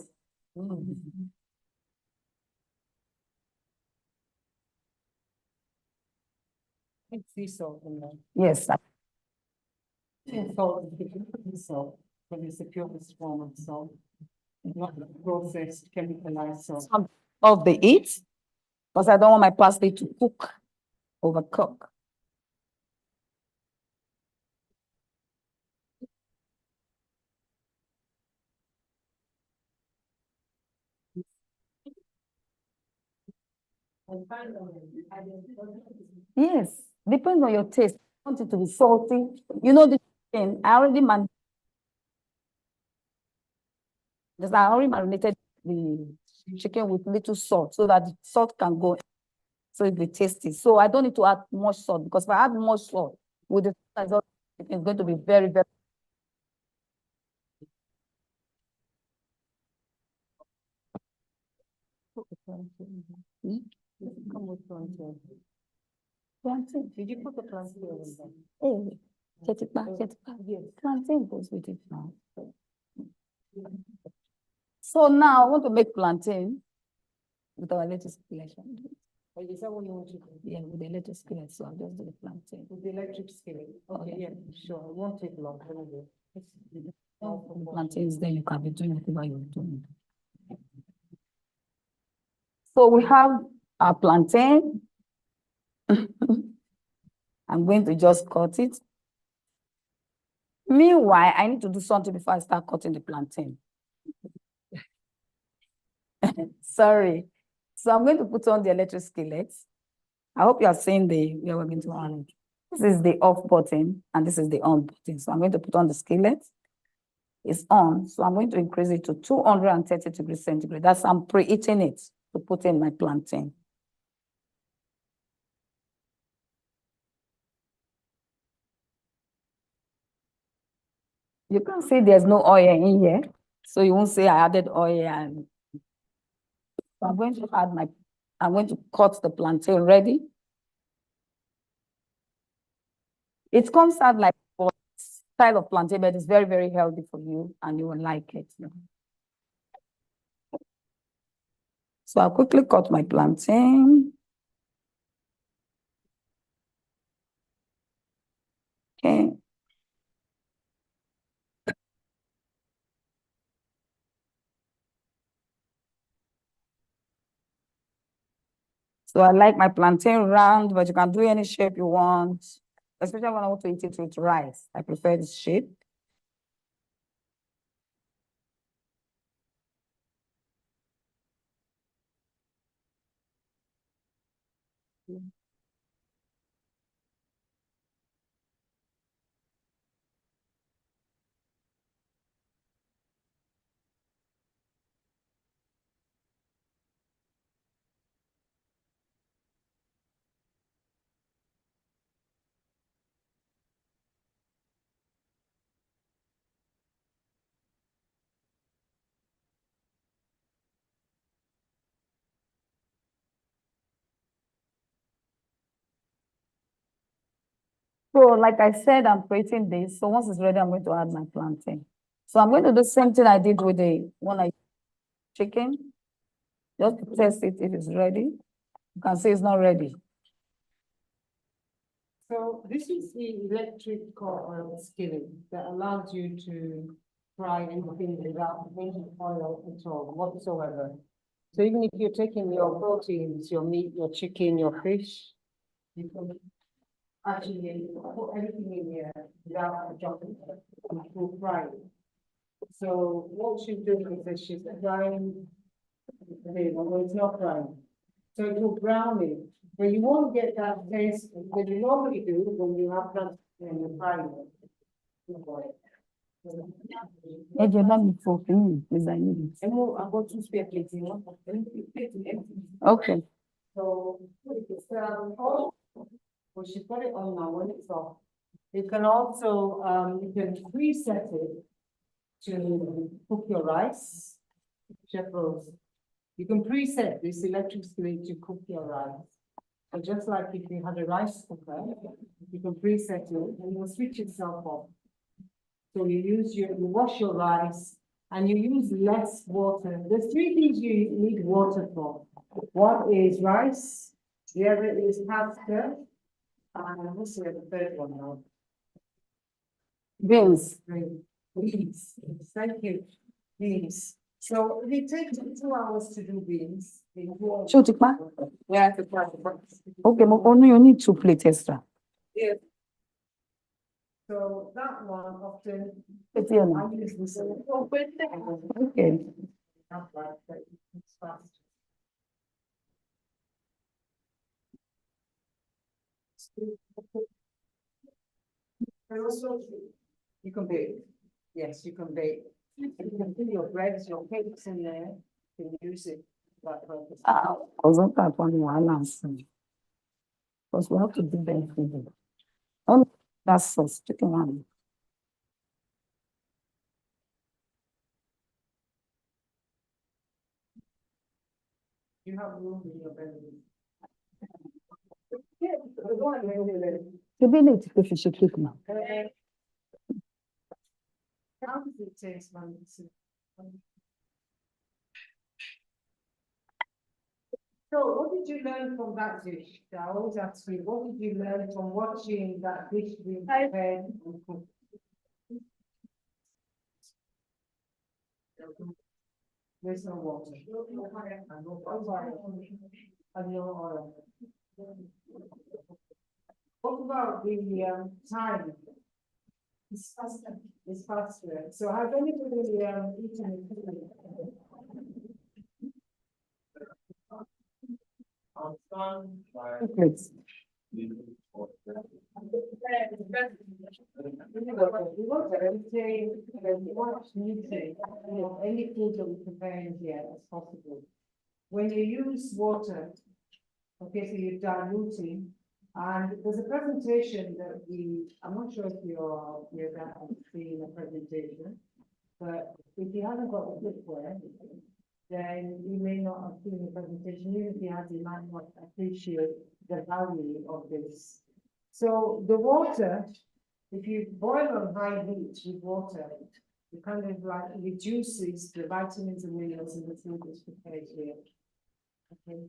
Speaker 3: It's sea salt in there.
Speaker 4: Yes,
Speaker 3: Sea salt is the salt, but it's the purest form of salt. Not the processed chemicalized salt.
Speaker 4: some of the eat, because I don't want my parsley to cook, overcook. Yes, depends on your taste. I want it to be salty. You know the thing, I already marinated the chicken with little salt so that the salt can go. So it will be tasty. So I don't need to add much salt because if I add more salt with the salt, it's going to be very, very. Hmm?
Speaker 3: Come with plantain.
Speaker 4: Plantain.
Speaker 3: Did you put the plantain in there?
Speaker 4: Hey, get it back, get it back.
Speaker 3: Yes.
Speaker 4: Plantain goes with it now. So now I want to make plantain with our latest selection.
Speaker 3: Or is that what you want to do?
Speaker 4: Yeah, with the latest skillet, so I'll just do the plantain.
Speaker 3: With the electric skillet? Okay, yeah, sure, it won't take long, anyway.
Speaker 4: The plantain is there, you can be doing whatever you're doing. So we have our plantain. I'm going to just cut it. Meanwhile, I need to do something before I start cutting the plantain. Sorry. So I'm going to put on the electric skillet. I hope you are seeing where we're going to on it. This is the off button and this is the on button. So I'm going to put on the skillet. It's on. So I'm going to increase it to 230 degrees centigrade. That's I'm preheating it to put in my plantain. You can see there's no oil in here. So you won't say I added oil and so I'm going to cut the plantain ready. It comes out like a style of plantain, but it's very, very healthy for you and you will like it. So I'll quickly cut my plantain. Okay. So I like my plantain round, but you can do any shape you want, especially when I want to eat it with rice. I prefer this shape. So like I said, I'm creating this. So once it's ready, I'm going to add my plantain. So I'm going to do the same thing I did with the one I chicken. Just to test it if it's ready. You can see it's not ready.
Speaker 3: So this is the electric skillet that allows you to fry anything without using oil at all whatsoever. So even if you're taking your proteins, your meat, your chicken, your fish, you can actually put everything in here without adjusting it. It will fry it. So what she's doing is that she's frying the well, it's not frying. So it will brown it, but you won't get that taste that you normally do when you have that and you fry it.
Speaker 4: Ẹ jẹ́ bá mi fọ kínní ìgbésà yìí.
Speaker 1: I've got two spare plates in one. Empty.
Speaker 4: Okay.
Speaker 1: So, oh, we should put it on now when it's off. You can also, you can preset it to cook your rice. Chef Rose. You can preset this electrically to cook your rice. So just like if you had a rice cooker, you can preset it and it will switch itself off. So you wash your rice and you use less water. There's three things you need water for. One is rice, the other is pasta, and what's the third one now?
Speaker 4: Beans.
Speaker 1: Beans. Thank you. Beans. So it takes 2 hours to do beans.
Speaker 4: Ṣé o ti pa?
Speaker 1: Yeah, the price.
Speaker 4: Okay, mo only you need 2 plates extra.
Speaker 1: Yeah. So that one often,
Speaker 4: It's here
Speaker 1: I
Speaker 4: now.
Speaker 1: use this.
Speaker 4: Okay.
Speaker 1: It's fast. And also, you can bake. Yes, you can bake. You can put your breads, your cakes in there, you can use it. That purpose.
Speaker 4: Wasn't that one balance? Because we have to do that. Oh, that's sauce, chicken one.
Speaker 1: You have room in your belly. Yeah, the one where
Speaker 4: The village if you should keep now.
Speaker 1: how does it taste, man? So what did you learn from that dish? I always ask you, what did you learn from watching that dish being prepared and cooked? There's no water. And no oil. And no oil. What about the time? It's faster. It's faster. So has anybody eaten it?
Speaker 4: Plates.
Speaker 1: Any food that we prepare in here as possible. When you use water, okay, so you're diluting, and there's a presentation that I'm not sure if you're that seeing a presentation, but if you haven't got the cookware, then you may not have seen the presentation, even if you have, you might not appreciate the value of this. So the water, if you boil on high heat with water, it kind of like reduces the vitamins and minerals in the food that's prepared here. Okay,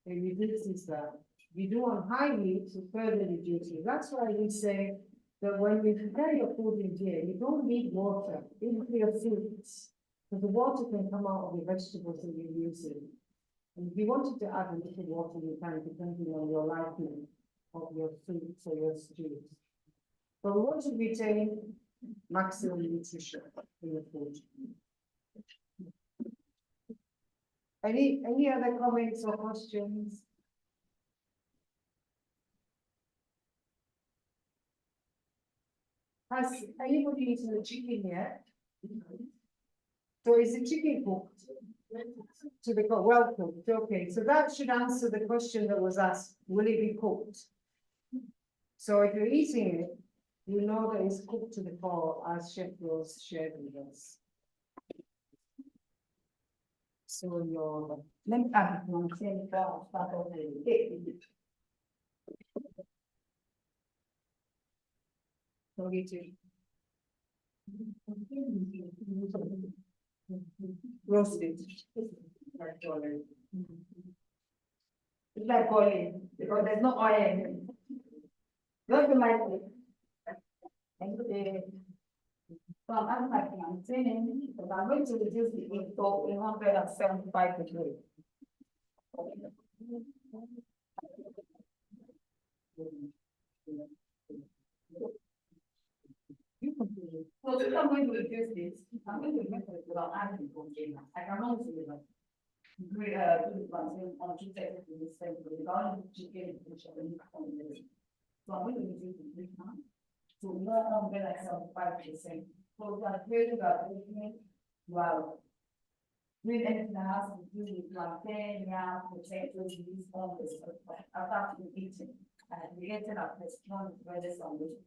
Speaker 1: it reduces that. You do on high heat, it further reduces. That's why we say that when you prepare your food in here, you don't need water, even for your fruits. Because the water can come out of the vegetables that you're using. And if you wanted to add a little water, you can, depending on your liking of your fruits or your stews. But we want to retain maximum nutrition in the food. Any other comments or questions? Has anybody eaten the chicken yet? So is the chicken cooked? To be cooked, well cooked, okay, so that should answer the question that was asked, will it be cooked? So if you're eating it, you know that it's cooked to the core, as Chef Rose shared with us. So
Speaker 2: Let me add one thing.
Speaker 1: So we do. Roasted.
Speaker 2: It's like boiling, because there's no oil in it. Don't you like it? So I'm like, I'm saying, but I'm going to reduce the heat to 175 degrees. So if I'm going to reduce this, I'm going to make it without adding container. I cannot do it. Do the planting on 230 degrees without chicken. So I'm going to reduce the heat now to 175%. So that really got wow. With anything that has to do with plantain, yam, potatoes, these all this, after eating, and we get it up this one, where this on which.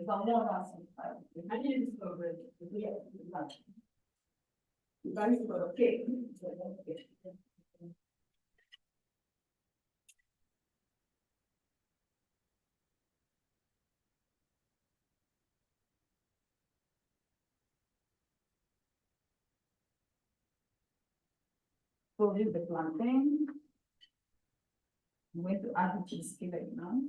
Speaker 2: Some more than some time. I need to go with, yeah, lunch. That is for cake. So here's the plantain. I'm going to add the cheese skillet now.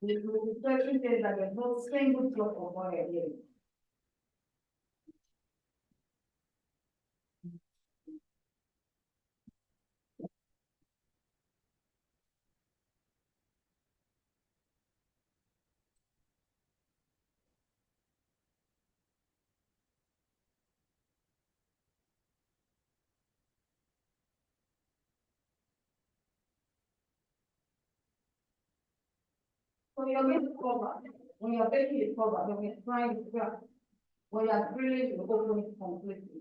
Speaker 2: The question is that there's no single drop of oil here. So you're going to cover, when you're taking it cover, when you're trying to grab, when you're drilling, you open it completely.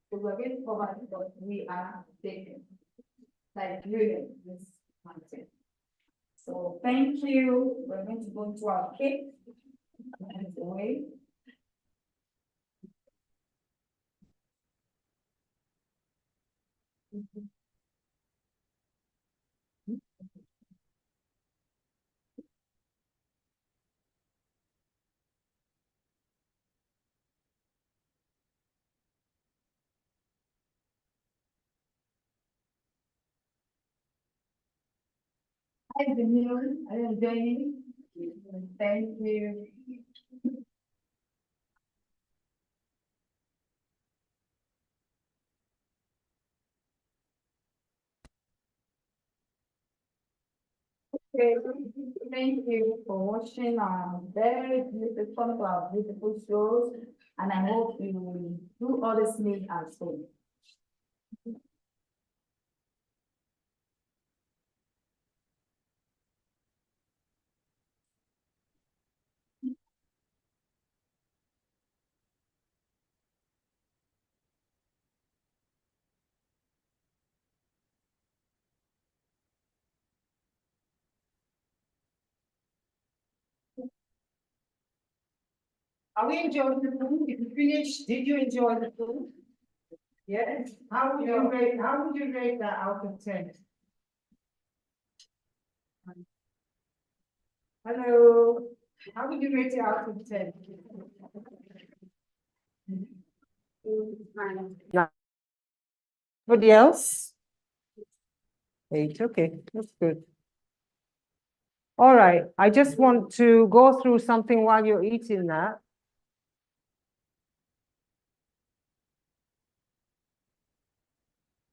Speaker 2: So we're going to cover it because we are taking, like drilling this mountain. So thank you. We're going to go into our cake. And away. Hi, Daniel. I am Jenny. Thank you. Okay, thank you for watching our very beautiful shows, and I hope you will do all this me as well.
Speaker 1: Are we enjoying the food? Did you finish? Did you enjoy the food? Yes. How would you rate that out of 10? Hello, how would you rate it out of 10?
Speaker 3: Anybody else? 8, okay, that's good. All right, I just want to go through something while you're eating that.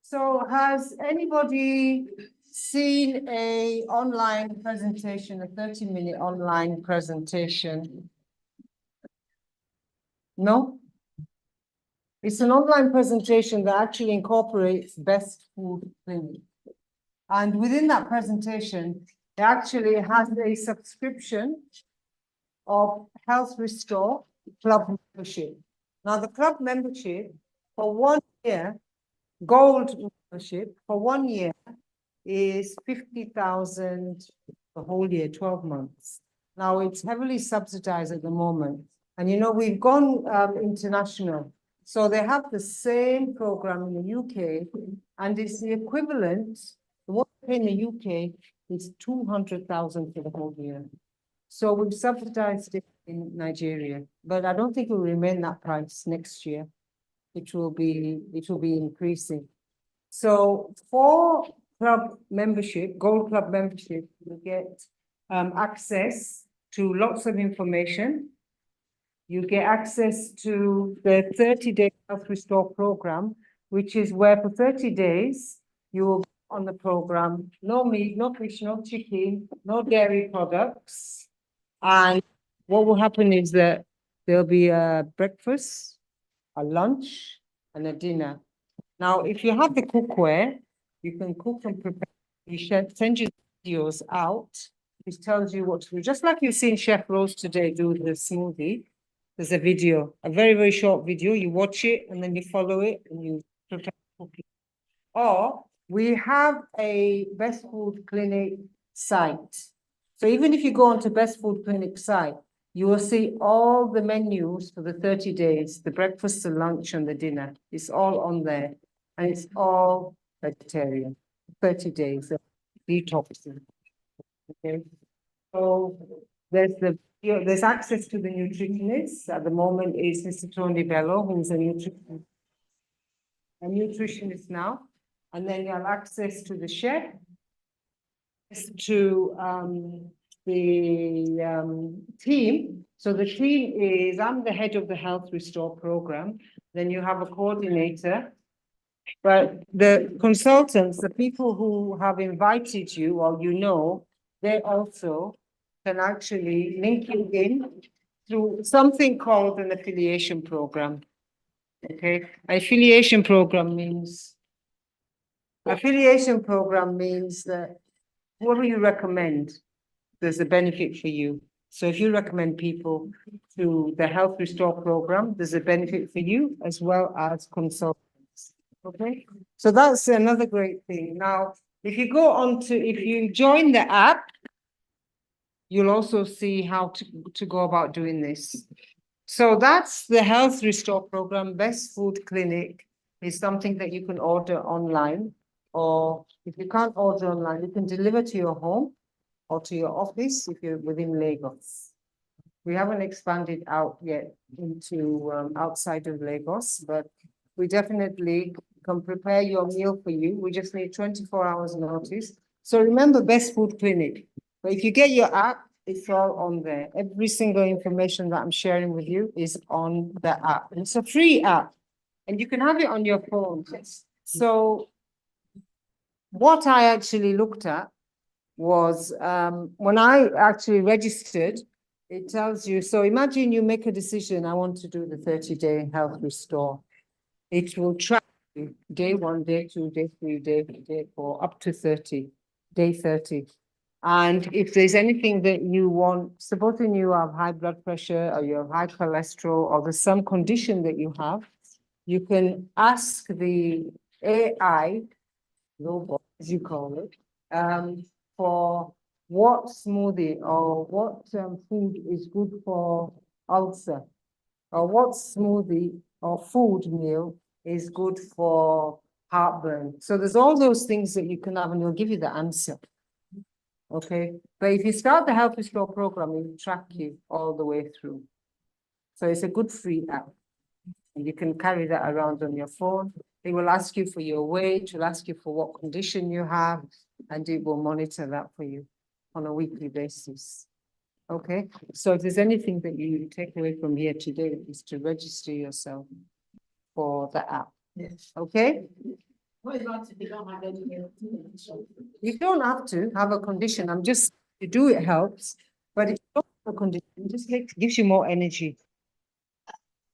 Speaker 3: So has anybody seen a online presentation, a 30-minute online presentation? No? It's an online presentation that actually incorporates best food clinic. And within that presentation, it actually has a subscription of Health Restore Club membership. Now, the club membership for 1 year, gold membership for 1 year is 50,000 the whole year, 12 months. Now, it's heavily subsidized at the moment. And you know, we've gone international. So they have the same program in the UK, and it's the equivalent, what they pay in the UK is 200,000 for the whole year. So we've subsidized it in Nigeria, but I don't think it will remain that price next year. It will be increasing. So for club membership, Gold Club membership, you get access to lots of information. You get access to the 30-day Health Restore program, which is where for 30 days, you will be on the program, no meat, no fish, no chicken, no dairy products. And what will happen is that there'll be a breakfast, a lunch, and a dinner. Now, if you have the cookware, you can cook and prepare. You send your videos out, which tells you what to do. Just like you've seen Chef Rose today do the smoothie, there's a video, a very, very short video. You watch it and then you follow it and you prepare cooking. Or we have a Best Food Clinic site. So even if you go onto Best Food Clinic site, you will see all the menus for the 30 days, the breakfast, the lunch, and the dinner. It's all on there. And it's all vegetarian, 30 days of detoxing. Okay. So there's access to the nutritionists. At the moment is Mr. Tony Bello, who's a nutritionist now. And then you have access to the chef, to the team. So the team is, I'm the head of the Health Restore program. Then you have a coordinator. But the consultants, the people who have invited you, or you know, they also can actually link you in through something called an affiliation program. Okay, affiliation program means that whoever you recommend, there's a benefit for you. So if you recommend people to the Health Restore program, there's a benefit for you as well as consultants. Okay, so that's another great thing. Now, if you join the app, you'll also see how to go about doing this. So that's the Health Restore program. Best Food Clinic is something that you can order online, or if you can't order online, you can deliver to your home or to your office if you're within Lagos. We haven't expanded out yet into outside of Lagos, but we definitely can prepare your meal for you. We just need 24 hours notice. So remember Best Food Clinic. But if you get your app, it's all on there. Every single information that I'm sharing with you is on the app. And it's a free app, and you can have it on your phone. So what I actually looked at was when I actually registered, it tells you, so imagine you make a decision, I want to do the 30-day Health Restore. It will track you day 1, day 2, day 3, day 4, up to 30, day 30. And if there's anything that you want, supposing you have high blood pressure or you have high cholesterol or there's some condition that you have, you can ask the AI, robot, as you call it, for what smoothie or what food is good for ulcer, or what smoothie or food meal is good for heartburn. So there's all those things that you can have and it'll give you the answer. Okay, but if you start the Health Restore program, it will track you all the way through. So it's a good free app. And you can carry that around on your phone. It will ask you for your weight, it will ask you for what condition you have, and it will monitor that for you on a weekly basis. Okay, so if there's anything that you take away from here today, is to register yourself for the app.
Speaker 1: Yes.
Speaker 3: Okay?
Speaker 1: What about if you don't have any condition?
Speaker 3: You don't have to have a condition. I'm just, to do it helps, but if you don't have a condition, it just gives you more energy.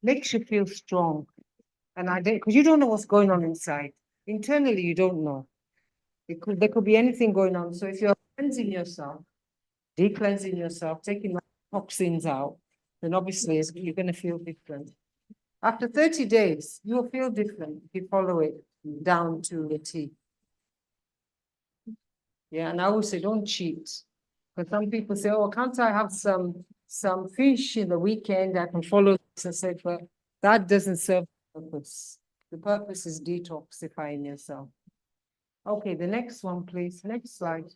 Speaker 3: Makes you feel strong. And because you don't know what's going on inside. Internally, you don't know. There could be anything going on. So if you're cleansing yourself, de-cleansing yourself, taking toxins out, then obviously you're going to feel different. After 30 days, you'll feel different if you follow it down to the T. Yeah, and I always say, don't cheat. Because some people say, oh, can't I have some fish in the weekend? I can follow this. I said, but that doesn't serve the purpose. The purpose is detoxifying yourself. Okay, the next one, please. Next slide.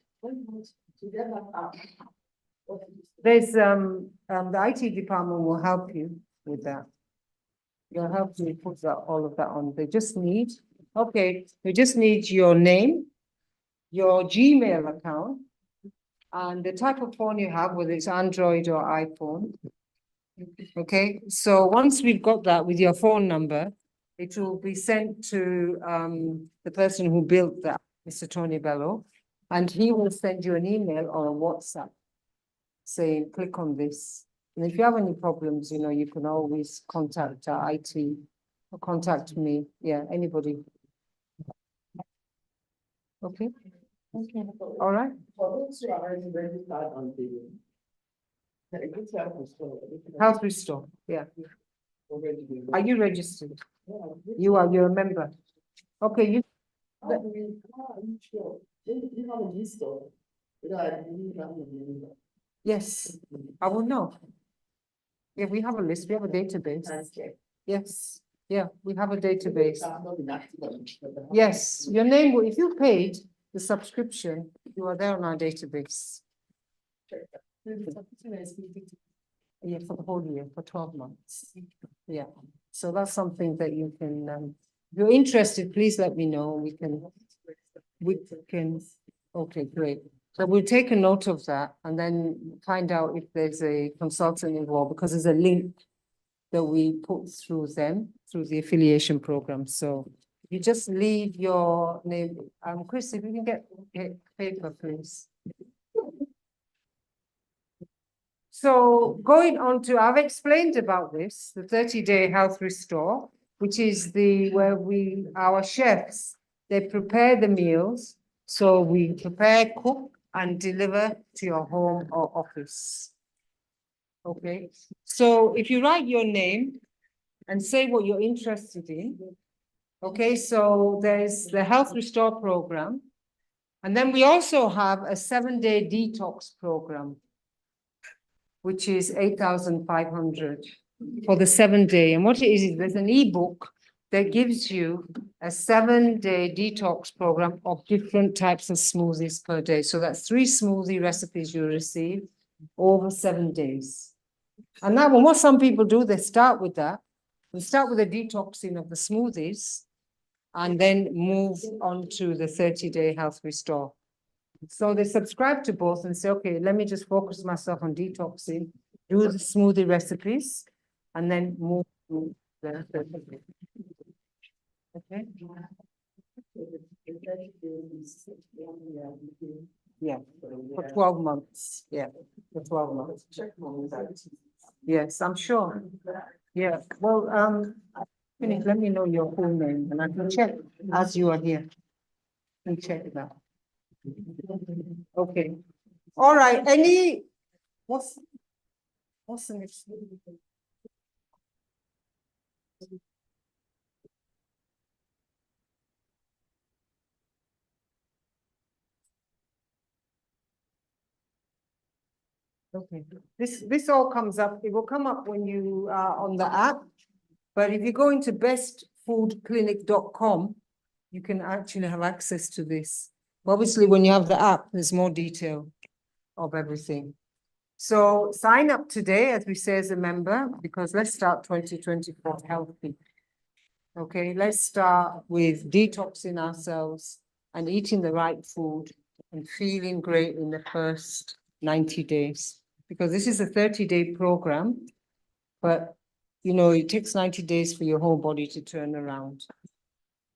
Speaker 3: There's the IT department will help you with that. They'll help you put all of that on. They just need, they just need your name, your Gmail account, and the type of phone you have, whether it's Android or iPhone. Okay, so once we've got that with your phone number, it will be sent to the person who built that, Mr. Tony Bello, and he will send you an email or a WhatsApp saying, click on this. And if you have any problems, you can always contact our IT or contact me. Yeah, anybody. Okay, all right.
Speaker 6: For those who are already registered on the. It's
Speaker 3: Health Restore, yeah.
Speaker 6: already.
Speaker 3: Are you registered? You're a member. Okay, you, yes, I will know. Yeah, we have a list, we have a database. Yes, yeah, we have a database. Yes, your name, if you paid the subscription, you are there on our database. Yeah, for the whole year, for 12 months. Yeah, so that's something that you can, if you're interested, please let me know. We can, okay, great. So we'll take a note of that and then find out if there's a consultant involved, because there's a link that we put through them, through the affiliation program. So you just leave your name. Chris, if you can get paper, please. So going on to, I've explained about this, the 30-day health restore, which is where our chefs, they prepare the meals. So we prepare, cook and deliver to your home or office. Okay, so if you write your name and say what you're interested in. Okay, so there's the Health Restore program. And then we also have a 7-day detox program, which is 8,500 for the 7-day. And what it is there's an ebook that gives you a 7-day detox program of different types of smoothies per day. So that's 3 smoothie recipes you receive over 7 days. And that one, what some people do, they start with that. We start with a detoxing of the smoothies and then move on to the 30-day health restore. So they subscribe to both and say, okay, let me just focus myself on detoxing, do the smoothie recipes, and then move to the 30-day. Okay. Yeah, for 12 months. Yeah, for 12 months. Yes, I'm sure. Yeah, well, Finish, let me know your full name and I can check as you are here. And check that. Okay. All right, what's the next? Okay, this all comes up, it will come up when you are on the app, but if you go into bestfoodclinic.com, you can actually have access to this. Obviously, when you have the app, there's more detail of everything. So sign up today, as we say, as a member, because let's start 2024 healthy. Okay, let's start with detoxing ourselves and eating the right food and feeling great in the first 90 days. Because this is a 30-day program, but you know, it takes 90 days for your whole body to turn around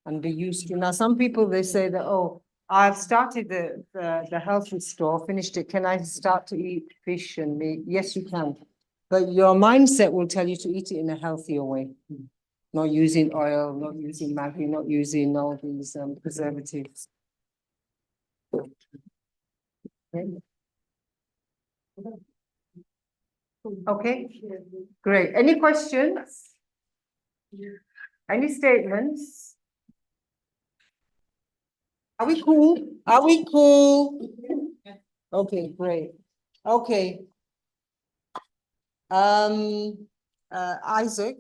Speaker 3: and be used to. Now, some people, they say that, oh, I've started the health restore, finished it. Can I start to eat fish and meat? Yes, you can. But your mindset will tell you to eat it in a healthier way. Not using oil, not using Maggi, not using all these preservatives. Okay, great. Any questions? Any statements? Are we cool? Are we cool? Okay, great. Okay. Isaac,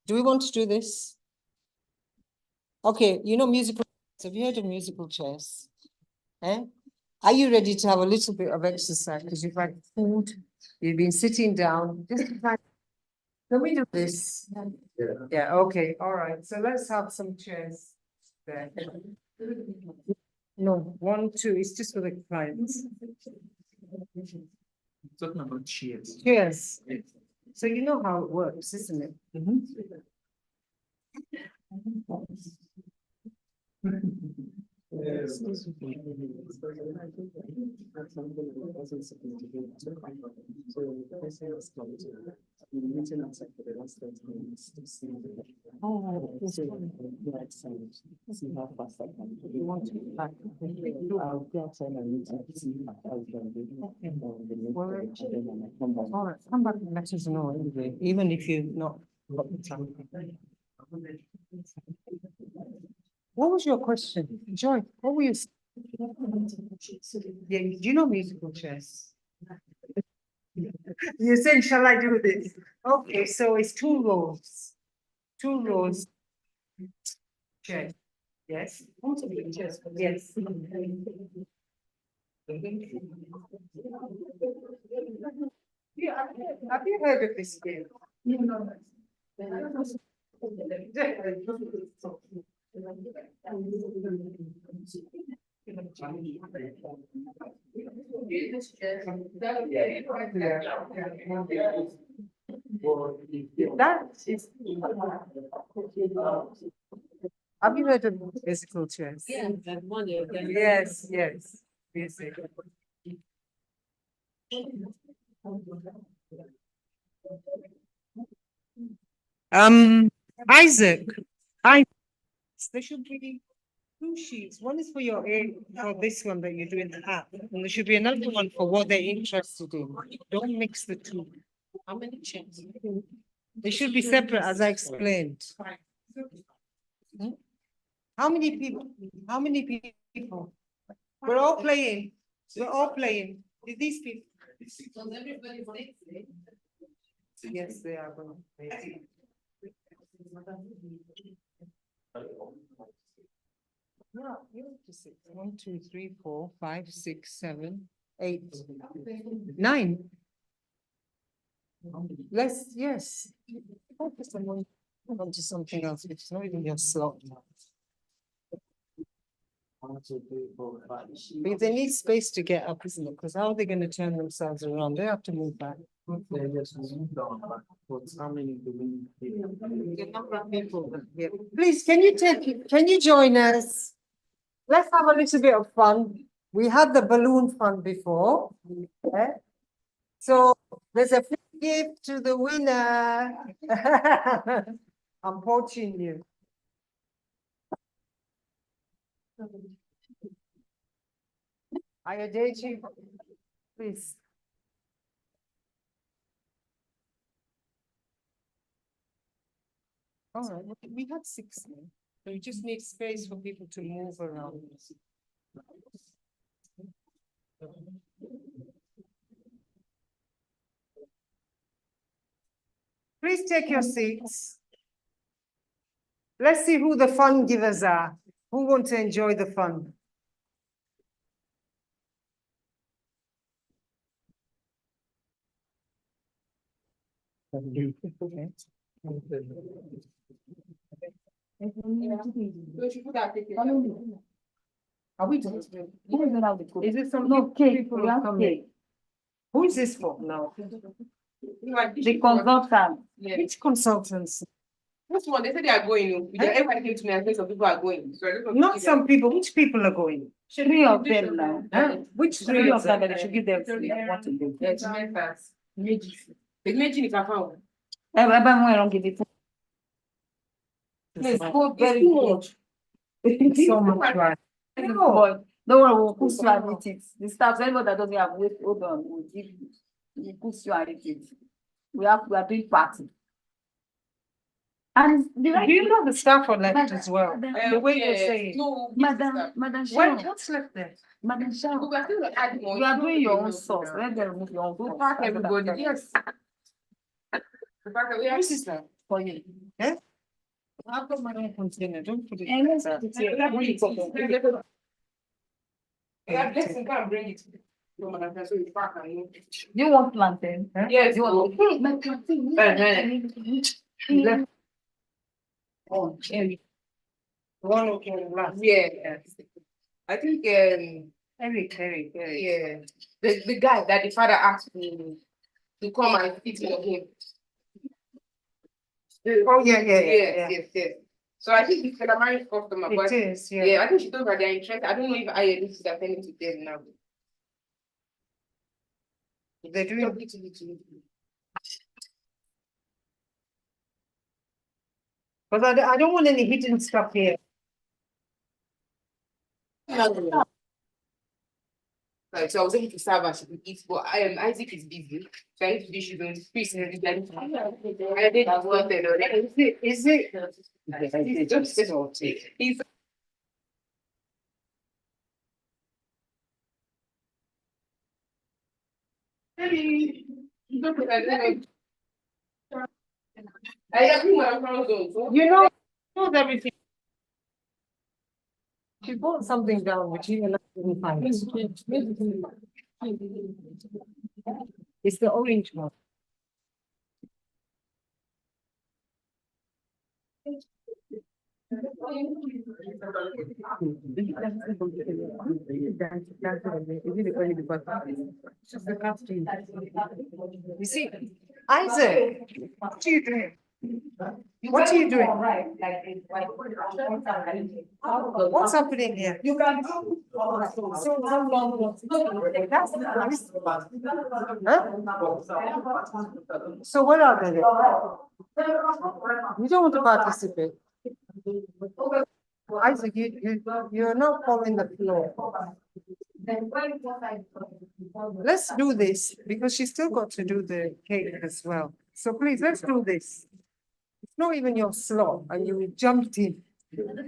Speaker 3: do we want to do this? Okay, you know musical, have you heard of musical chairs? Eh? Are you ready to have a little bit of exercise? Because you've had food, you've been sitting down. Just can we do this? Yeah, okay, all right. So let's have some chairs there. No, 1, 2, it's just for the clients.
Speaker 5: Talking about cheers.
Speaker 3: Cheers. So you know how it works, isn't it?
Speaker 6: meeting outside for the last 30 minutes to see.
Speaker 3: Oh, it's
Speaker 6: So,
Speaker 3: fine.
Speaker 6: yeah, it's, see how fast I can. do it. You want to back? I'll go outside and meet and see how I can do it. And then
Speaker 3: Well,
Speaker 6: and then I come back.
Speaker 3: All right, come back and let us know anyway, even if you've not got the time. What was your question? Joy, what were you? Yeah, do you know musical chairs? You're saying, shall I do this? Okay, so it's 2 rows. 2 rows. Chair, yes. Yes. Yeah, have you heard of this game? That is. Have you heard of musical chairs? Yes, yes. Music. Isaac, there should be 2 sheets. One is for your aid, for this one that you're doing the app, and there should be another one for what they're interested in. Don't mix the two. How many chairs? They should be separate, as I explained. Hmm? How many people? How many people? We're all playing. We're all playing. These people. Yes, they are going to play. No, you have to sit. 1, 2, 3, 4, 5, 6, 7, 8, 9. Yes. Focus on to something else. It's not even your slot.
Speaker 6: 1, 2, 3, 4, 5.
Speaker 3: But they need space to get up, isn't it? Because how are they going to turn themselves around? They have to move back.
Speaker 6: They just moved on, but how many do we need?
Speaker 3: The number of people that here. Please, can you join us? Let's have a little bit of fun. We had the balloon fun before. Yeah? So there's a free gift to the winner. I'm poaching you. Ayodeji, please. All right, we had 6 now. So you just need space for people to move around. Please take your seats. Let's see who the fun givers are. Who want to enjoy the fun? Okay. Are we doing? Is it some
Speaker 4: No, cake,
Speaker 3: people
Speaker 4: we have
Speaker 3: coming?
Speaker 4: cake.
Speaker 3: Who is this for now?
Speaker 4: The consultant.
Speaker 3: Which consultants?
Speaker 1: This one, they said they are going. Everybody came to me and said some people are going. So I just want to
Speaker 3: Not
Speaker 1: give
Speaker 3: some people. Which people are going?
Speaker 4: 3 of them now.
Speaker 3: Huh? Which
Speaker 4: 3
Speaker 3: three
Speaker 4: of them, but they should give them what to do.
Speaker 1: them. Yeah, members. Méjì ni ká fáwọn.
Speaker 4: Everybody won't give it.
Speaker 3: It's
Speaker 4: Food
Speaker 3: very
Speaker 4: very much.
Speaker 3: so much right.
Speaker 4: But don't worry, we'll put you and eat it. The staff, anybody that doesn't have weight, hold on, we'll give you. We'll put you and eat it. We are doing party. And
Speaker 3: Do you know the staff are left as well? The way you're
Speaker 1: Yes.
Speaker 3: saying.
Speaker 1: No,
Speaker 4: Madam
Speaker 3: Well,
Speaker 4: Shaw,
Speaker 3: what's left there?
Speaker 4: Madam Shaw,
Speaker 1: we are still adding more.
Speaker 4: you are doing your own sauce. Let them remove your own
Speaker 1: We'll
Speaker 4: sauce.
Speaker 1: pack everybody. Yes. The fact that we are.
Speaker 3: Whose is that?
Speaker 4: For you.
Speaker 3: I've got my own container. Don't put it.
Speaker 4: And let's
Speaker 3: there.
Speaker 4: put it here.
Speaker 1: Yeah, blessing, come and bring it. No, madam, so it's back and you.
Speaker 4: You want plantain?
Speaker 1: Yes,
Speaker 4: You want? Hey, my plantain.
Speaker 3: Left
Speaker 4: Oh, Eric.
Speaker 3: one okay last.
Speaker 1: Yeah. I think,
Speaker 3: Eric.
Speaker 1: yeah, the guy that the father asked me to come and sit with him.
Speaker 3: Oh, yeah.
Speaker 1: Yes. So I think it's a marriage customer, but
Speaker 3: It is, yeah.
Speaker 1: yeah, I think she told her they're interested. I don't know if I need to attend it to them now.
Speaker 3: They're doing. Because I don't want any hidden stuff here.
Speaker 9: Like, so I was able to serve and she could eat, but Isaac is busy. So I need to do she's going to please. I did as well.
Speaker 3: Is it?
Speaker 9: He's just he's
Speaker 3: You know, knows everything. She brought something down which you and I didn't find. It's the orange one. You see, Isaac, what are you doing? What are you doing? What's happening here? You can do. That's nice. Huh? So what are they? You don't want to participate. Isaac, you're not following the floor. Let's do this because she's still got to do the cake as well. So please, let's do this. It's not even your slot and you jumped in. We're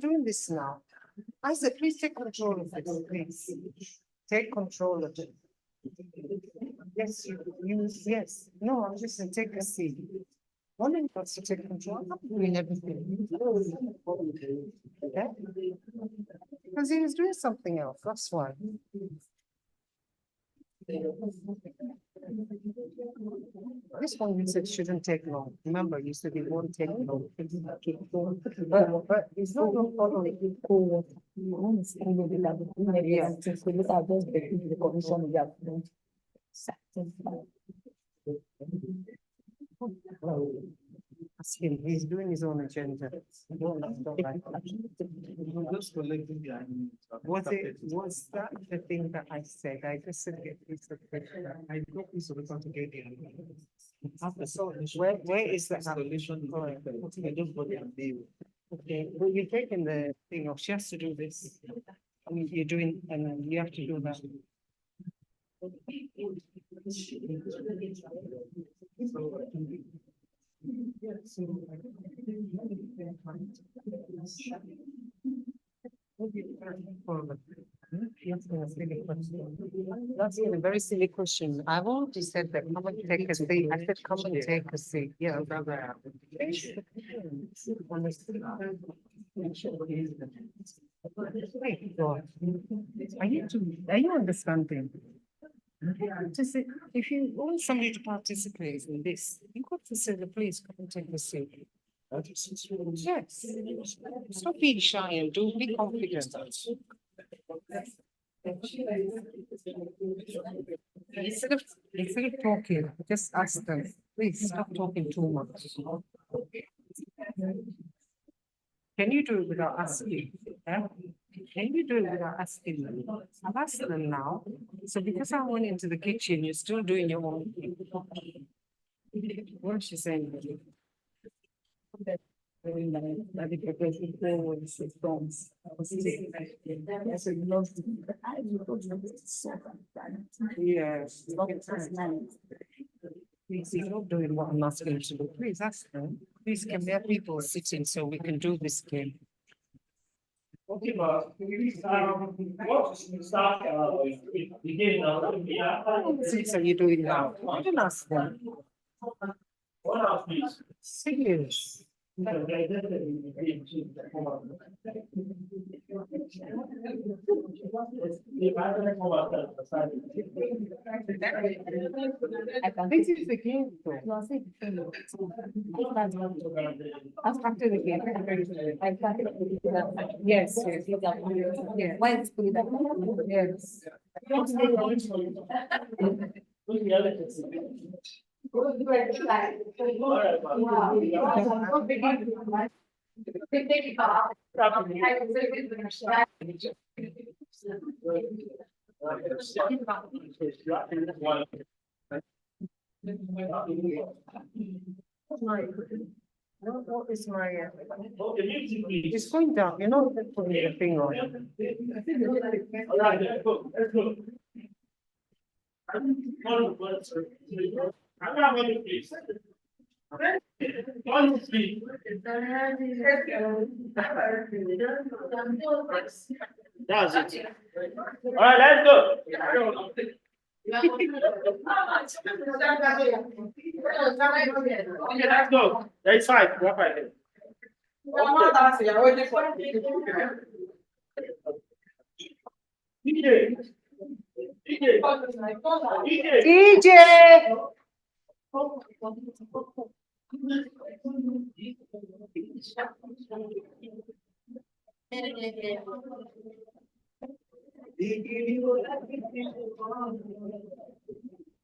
Speaker 3: doing this now. Isaac, please take control of this, please. Take control of it. Yes, yes. No, I'm just gonna take a seat. One of you wants to take control. I'm not doing everything. Okay? Because he was doing something else, that's why. This one you said shouldn't take long. Remember, you said it won't take long. But it's not your fault. Yeah.
Speaker 4: Since we look at just the commission, we have.
Speaker 3: Ask him, he's doing his own agenda. Was that the thing that I said? I just said get this.
Speaker 5: I got this solution to get the.
Speaker 3: So where is the
Speaker 5: Solution. I just got the bill.
Speaker 3: Okay, but you're taking the thing off. She has to do this. I mean, you're doing, and then you have to do that. That's a very silly question. I've already said that, come and take a seat. I said, come and take a seat. Yeah. Wait, God. Are you understanding? If you want somebody to participate in this, you got to say, please come and take a seat. Yes. Stop being shy and be confident. Instead of talking, just ask them, please stop talking too much. Can you do it without asking? Yeah? Can you do it without asking them? I've asked them now. So because I went into the kitchen, you're still doing your own thing. What is she saying? Yes. Please, you're not doing what I'm asking you to do. Please ask them. Please, can we have people sitting so we can do this game?
Speaker 6: Okay, but what start begin now?
Speaker 3: What things are you doing now? I didn't ask them.
Speaker 6: What else, please?
Speaker 3: Serious. This is the game. After the game. Yes, yes. Yeah.
Speaker 4: Why is it?
Speaker 3: Yes. What is my,
Speaker 6: Okay, music, please.
Speaker 3: it's going down, you're not putting the thing on.
Speaker 6: All right, let's go, let's go. I'm not ready, please. One, please. That's it. All right, let's go. Okay, let's go. That's fine. We're fine. DJ. DJ. DJ.
Speaker 3: DJ!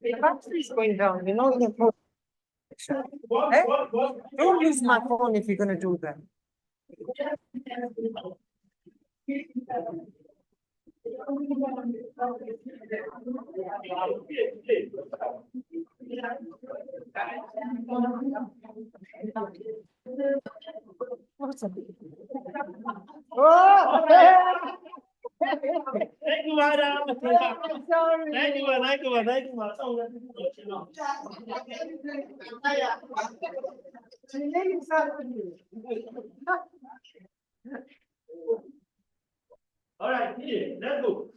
Speaker 3: The battery is going down, you know, Eh? Don't use my phone if you're gonna do that. Oh!
Speaker 6: Thank you, madam.
Speaker 3: Sorry.
Speaker 6: Thank you, madam. Thank you, madam. Thank you, madam. All right, here, let's go.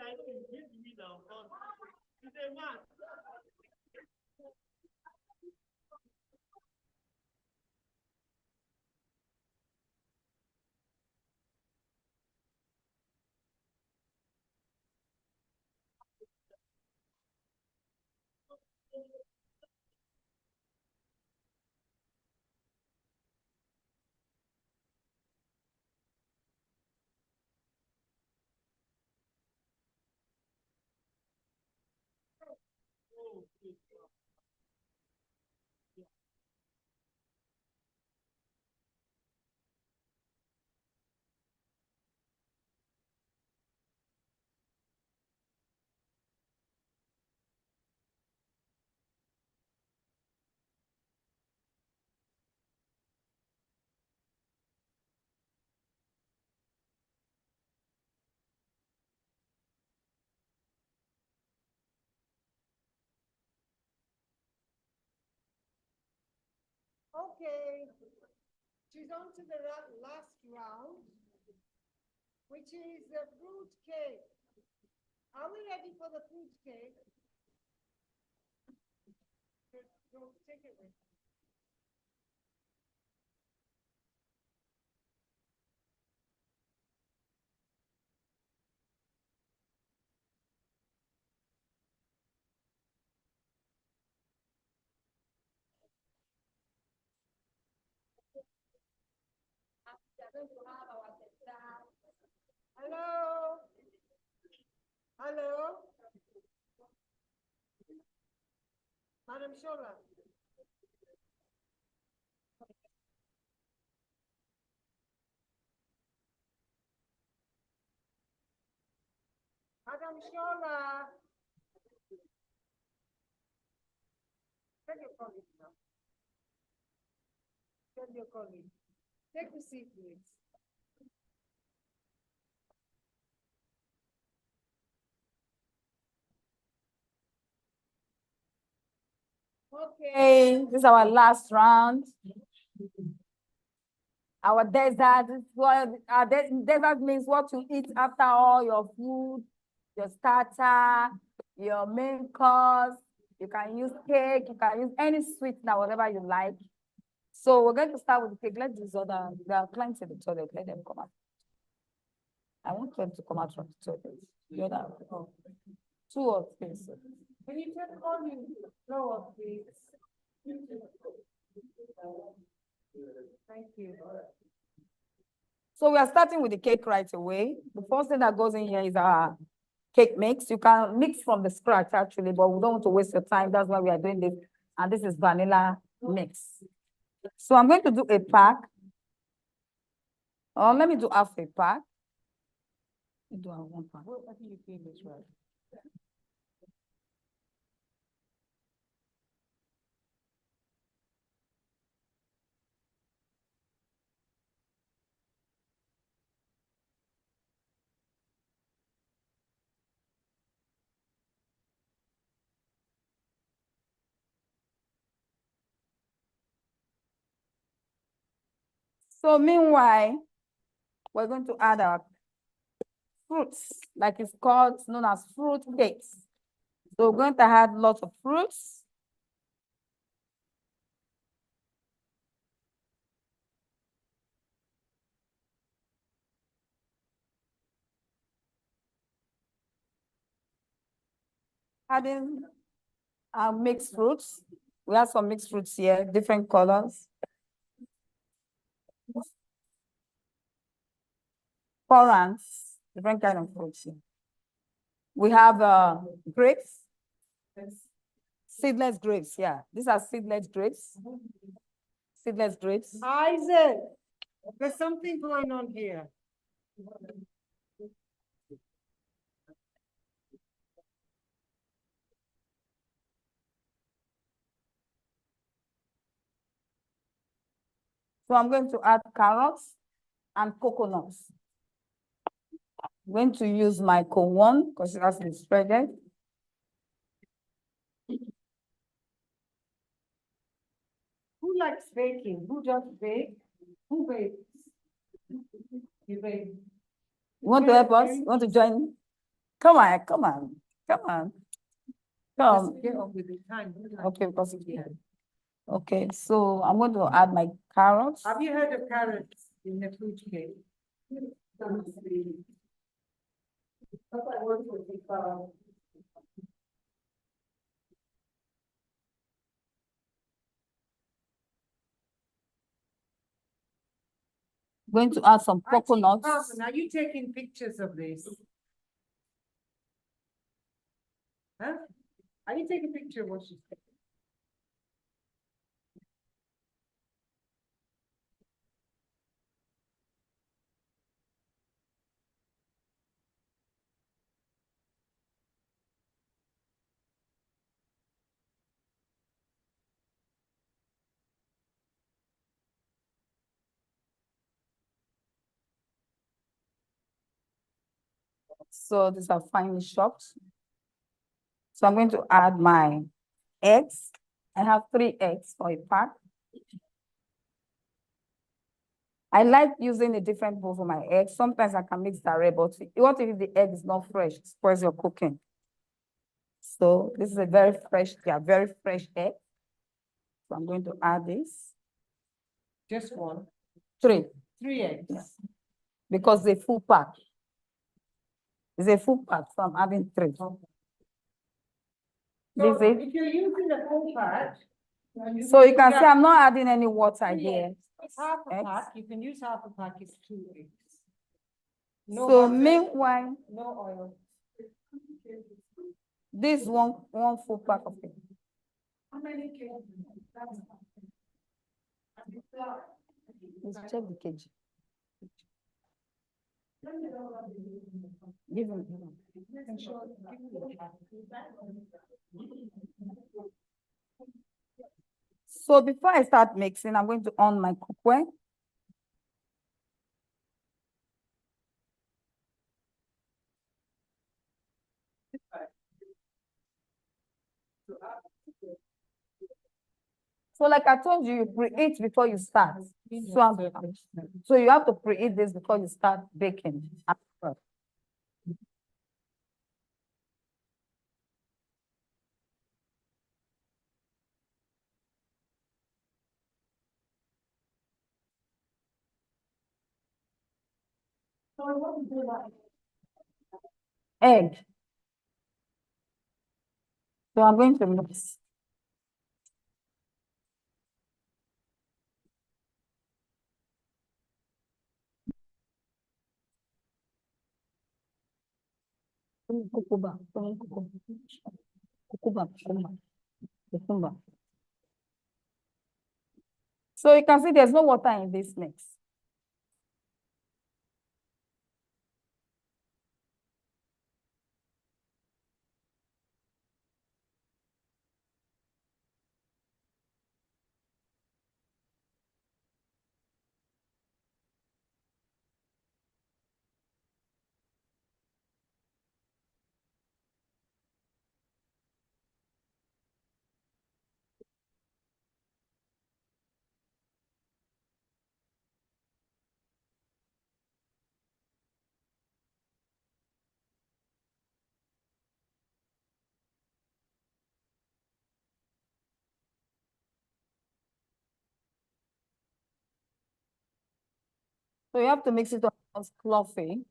Speaker 6: I know you give me now. He's a man.
Speaker 1: Okay, she's on to the last round, which is the fruit cake. Are we ready for the fruit cake? Go take it with. Hello? Hello? Madam Shola? Madam Shola? Take your colleague now. Take your colleague. Take the seat, please.
Speaker 4: Okay, this is our last round. Our dessert, dessert means what you eat after all your food, your starter, your main course. You can use cake, you can use any sweet now, whatever you like. So we're going to start with the cake. Let these other, they are clients in the toilet, let them come out. I want them to come out from the toilet. The other, oh, 2 or 3.
Speaker 1: Can you turn on your floor, please? Thank you.
Speaker 4: So we are starting with the cake right away. The first thing that goes in here is our cake mix. You can mix from the scratch actually, but we don't want to waste your time. That's why we are doing this. And this is vanilla mix. So I'm going to do a pack. Or let me do half a pack. Let me do 1 pack.
Speaker 1: I think you feel this right.
Speaker 4: So meanwhile, we're going to add our fruits, like it's called, known as fruit cakes. So we're going to add lots of fruits. Adding our mixed fruits. We have some mixed fruits here, different colors. Orange, different kind of fruits here. We have grapes, seedless grapes, yeah. These are seedless grapes. Seedless grapes.
Speaker 1: Isaac, there's something going on here.
Speaker 4: So I'm going to add carrots and coconuts. I'm going to use my cone because it has to be spreaded.
Speaker 1: Who likes baking? Who just bake? Who bakes? You bake.
Speaker 4: You want to help us? You want to join? Come on, come on, come on. Come,
Speaker 3: Just get on with the time.
Speaker 4: okay, because, okay, so I'm going to add my carrots.
Speaker 3: Have you heard of carrots in the fruit cake?
Speaker 4: Going to add some coconuts.
Speaker 3: Carson, are you taking pictures of this? Huh? Are you taking a picture of what she's saying?
Speaker 4: So these are finely chopped. So I'm going to add my eggs. I have 3 eggs for a pack. I like using a different bowl for my eggs. Sometimes I can mix direct, but what if the egg is not fresh? It spoils your cooking. So this is a very fresh egg. So I'm going to add this.
Speaker 3: Just one,
Speaker 4: 3,
Speaker 3: 3 eggs.
Speaker 4: because it's a full pack. It's a full pack, so I'm adding 3.
Speaker 3: So
Speaker 4: This is,
Speaker 3: if you're using the full pack.
Speaker 4: so you can see I'm not adding any water here.
Speaker 3: It's half a
Speaker 4: Eggs.
Speaker 3: pack, you can use half a pack, it's 2 eggs. No
Speaker 4: So
Speaker 3: butter,
Speaker 4: meanwhile,
Speaker 3: no oil.
Speaker 4: this one full pack of it.
Speaker 3: How many kg?
Speaker 4: Let's check the kg. Give him. So before I start mixing, I'm going to on my cookware. So like I told you, you preheat before you start. So you have to preheat this before you start baking. Egg. So I'm going to mix. So you can see there's no water in this mix. So you have to mix it up as fluffy.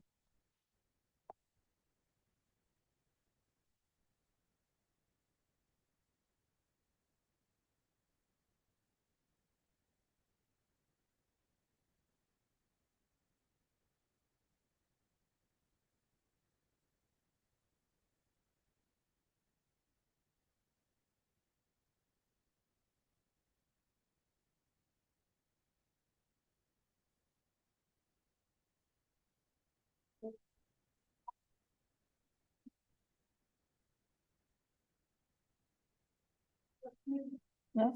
Speaker 4: Yeah.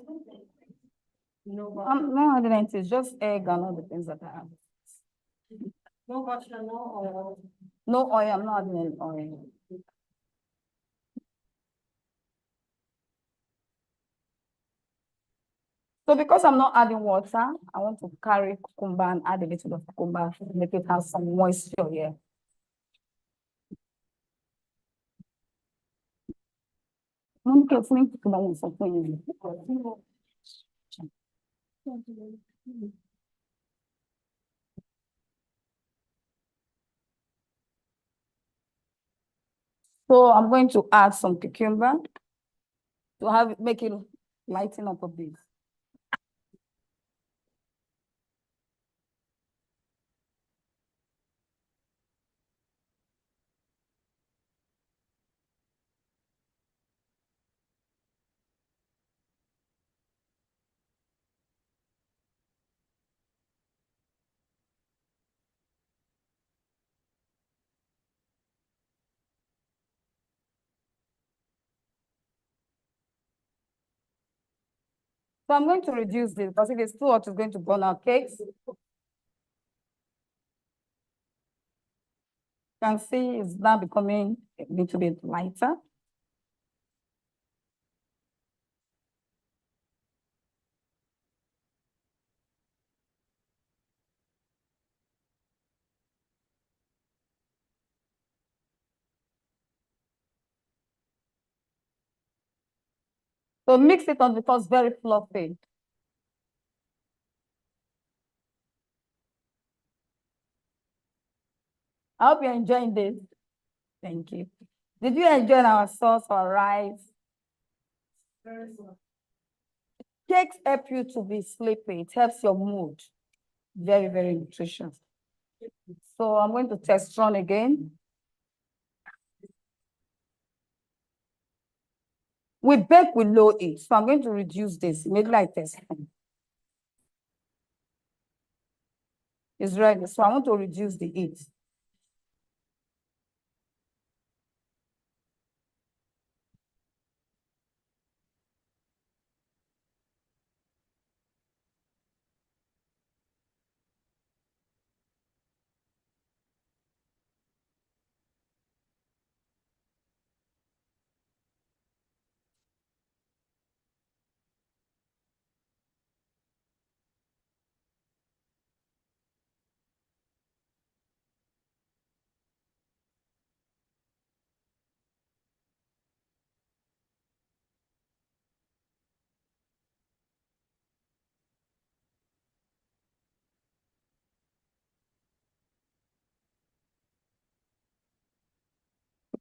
Speaker 3: No
Speaker 4: I'm not adding anything, it's just egg and all the things that I have.
Speaker 3: butter, no oil.
Speaker 4: No oil, I'm not adding any oil. So because I'm not adding water, I want to carry cucumber and add a little of cucumber, make it have some moisture here. Monica, eu fui tomar um soquinho. So I'm going to add some cucumber to have it, make it lighten up a bit. So I'm going to reduce this because if it's too hot, it's going to burn our cakes. You can see it's now becoming a little bit lighter. So mix it until it's very fluffy. I hope you're enjoying this. Thank you. Did you enjoy our sauce or rice? Cakes help you to be sleepy. It helps your mood. Very, very nutritious. So I'm going to test run again. We bake with low heat, so I'm going to reduce this. Maybe like this. It's ready, so I want to reduce the heat.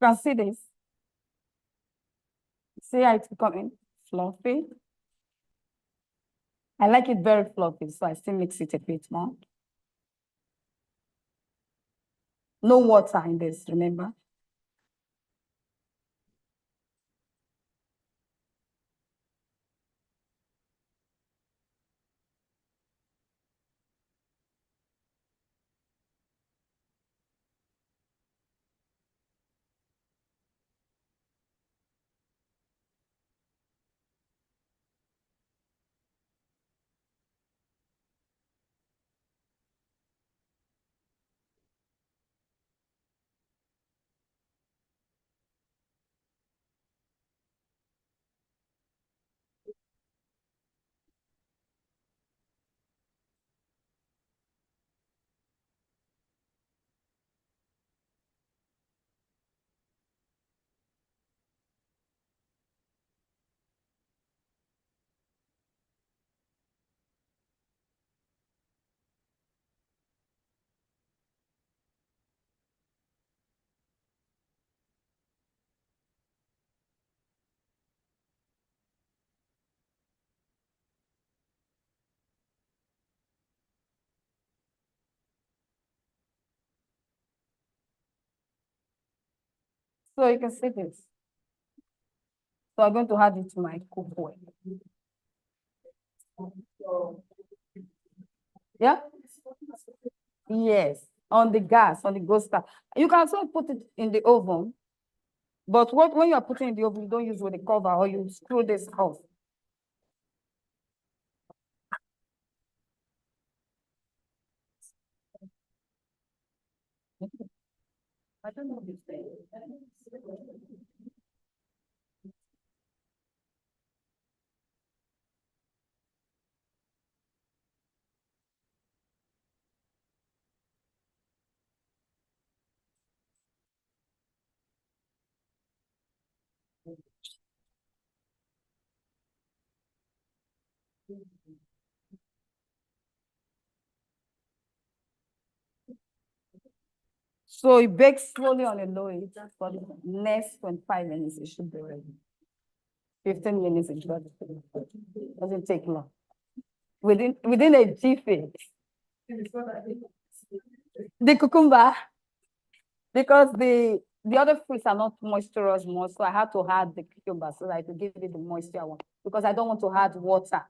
Speaker 4: You can see this. See how it's becoming fluffy. I like it very fluffy, so I still mix it a bit more. No water in this, remember? So you can see this. So I'm going to add it to my cookware. Yeah? Yes, on the gas, on the ghost stove. You can also put it in the oven. But when you are putting in the oven, you don't use with the cover or you screw this off. I don't know this thing. So it bakes slowly on a low heat for the next 25 minutes, it should be ready. 15 minutes, it doesn't take long. Within a jiffy. The cucumber, because the other fruits are not moisturous more, so I had to add the cucumber so that I could give it the moisture I want, because I don't want to add water.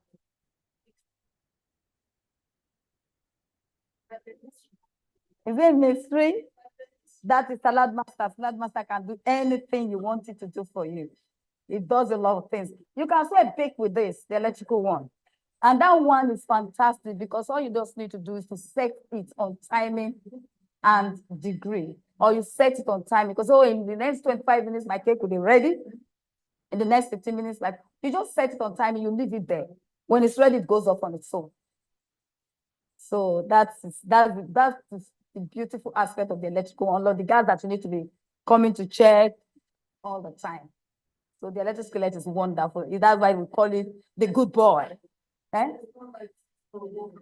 Speaker 4: Is it a mystery? That is salad master. Salad master can do anything you want it to do for you. It does a lot of things. You can still bake with this, the electrical one. And that one is fantastic because all you just need to do is to set it on timing and degree. Or you set it on time because, oh, in the next 25 minutes, my cake will be ready. In the next 15 minutes, like you just set it on time and you leave it there. When it's ready, it goes off on its own. So that's the beautiful aspect of the electrical one. The gas that you need to be coming to check all the time. So the electric skillet is wonderful. That's why we call it the good boy. Eh?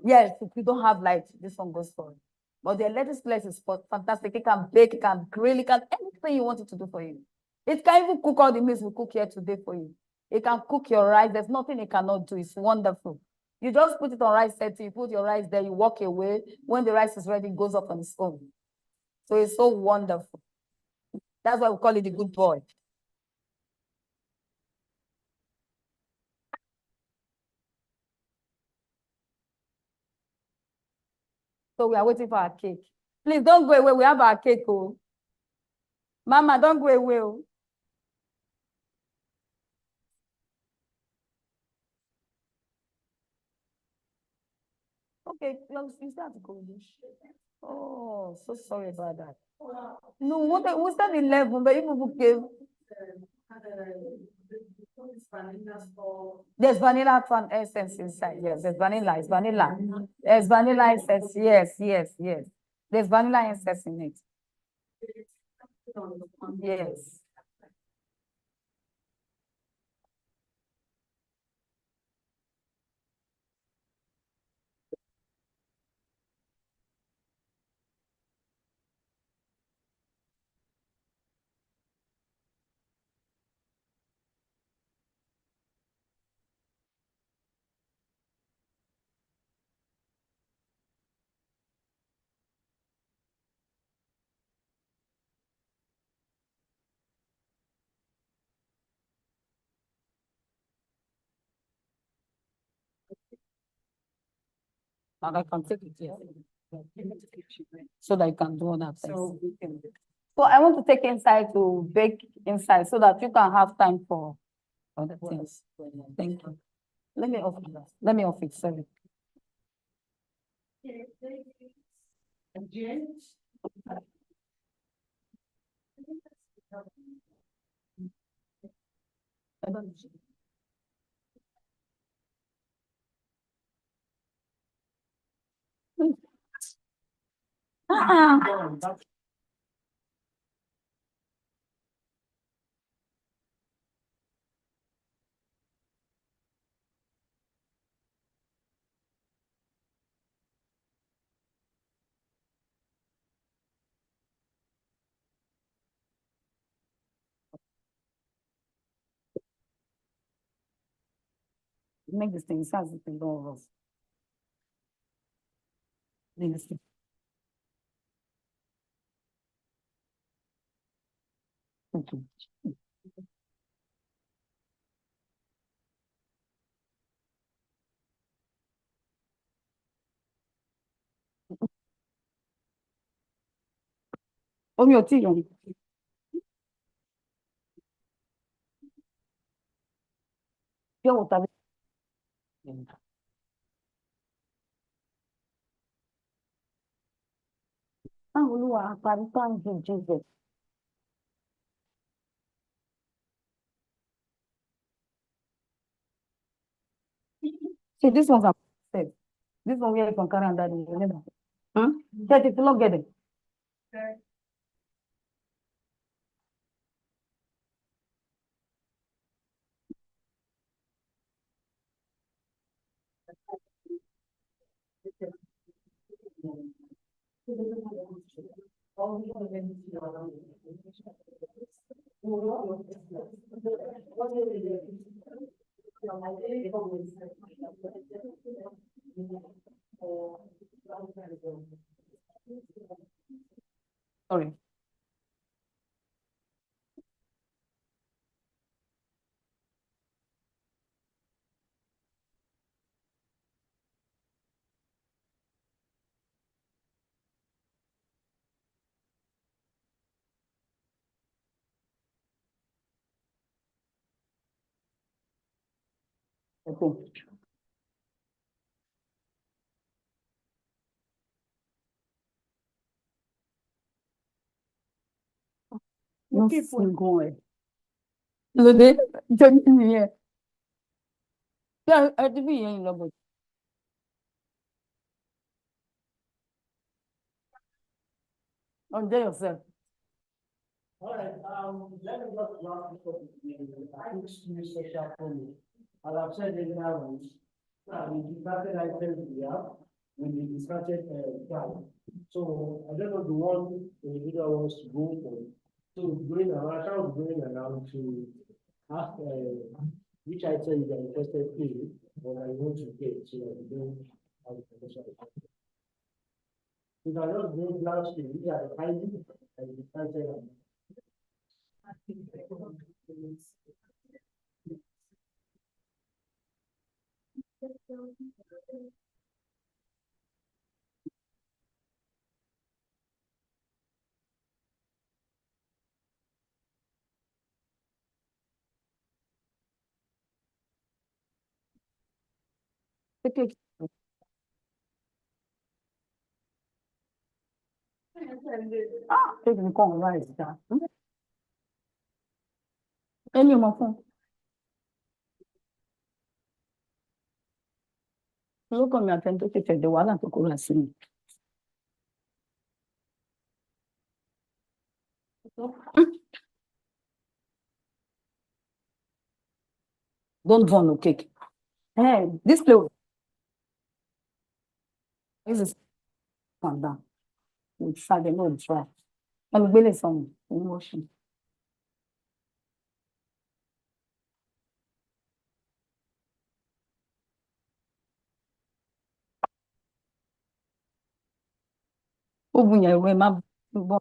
Speaker 4: Yes, if you don't have light, this one goes for it. But the electric skillet is fantastic. It can bake, it can grill, it can anything you want it to do for you. It can even cook all the meals we cook here today for you. It can cook your rice. There's nothing it cannot do. It's wonderful. You just put it on rice setting, you put your rice there, you walk away. When the rice is ready, it goes up on its own. So it's so wonderful. That's why we call it the good boy. So we are waiting for our cake. Please don't go away. We have our cake. Oh. Mama, don't go away. Oh. Okay, you start to go. Oh, so sorry about that. No, we start 11, but even gave. There's vanilla fun essence inside. Yes, there's vanilla. It's vanilla. There's vanilla essence. Yes, yes, yes. There's vanilla essence in it. Yes. And I can take it here. So that you can do other things. So I want to take inside to bake inside so that you can have time for other things. Thank you. Let me off it. Let me off it. Sorry. Make this thing sounds like a lot of. Okay. Omi ò tíì yọ. Pure water. Ah, Olúwa, thank you, Jesus. See, this one's a said. This one we are from Canada, remember? Huh? That if you not get it. Sorry. Okay. No single way. Lóde, jẹ́ mi nìyẹn. Ṣé ẹdínwó yẹn ń lọ bọ̀? Enjoy yourself.
Speaker 6: All right, let me just wrap this up. I think new social promo. As I've said earlier on, we discussed items we have, we discussed time. So I don't know the one the individual wants to go for. So going around, I was going around to ask which item you are interested in, or I want to get, so that you don't have a potential. If I don't go last week, we are finding and discussing.
Speaker 4: Take nǹkan ọ̀rá ìjà. Ẹni ọmọ fún. Lókàn mi àtẹni tó ti tẹ̀dẹ̀ wàhálà tó kóra sí mi. Don't burn no cake. Hey, this place. This is one down. We try the no try. Let me gbélé sọ̀rọ̀ emotion. Ó bu yẹn ìwé má bọ́.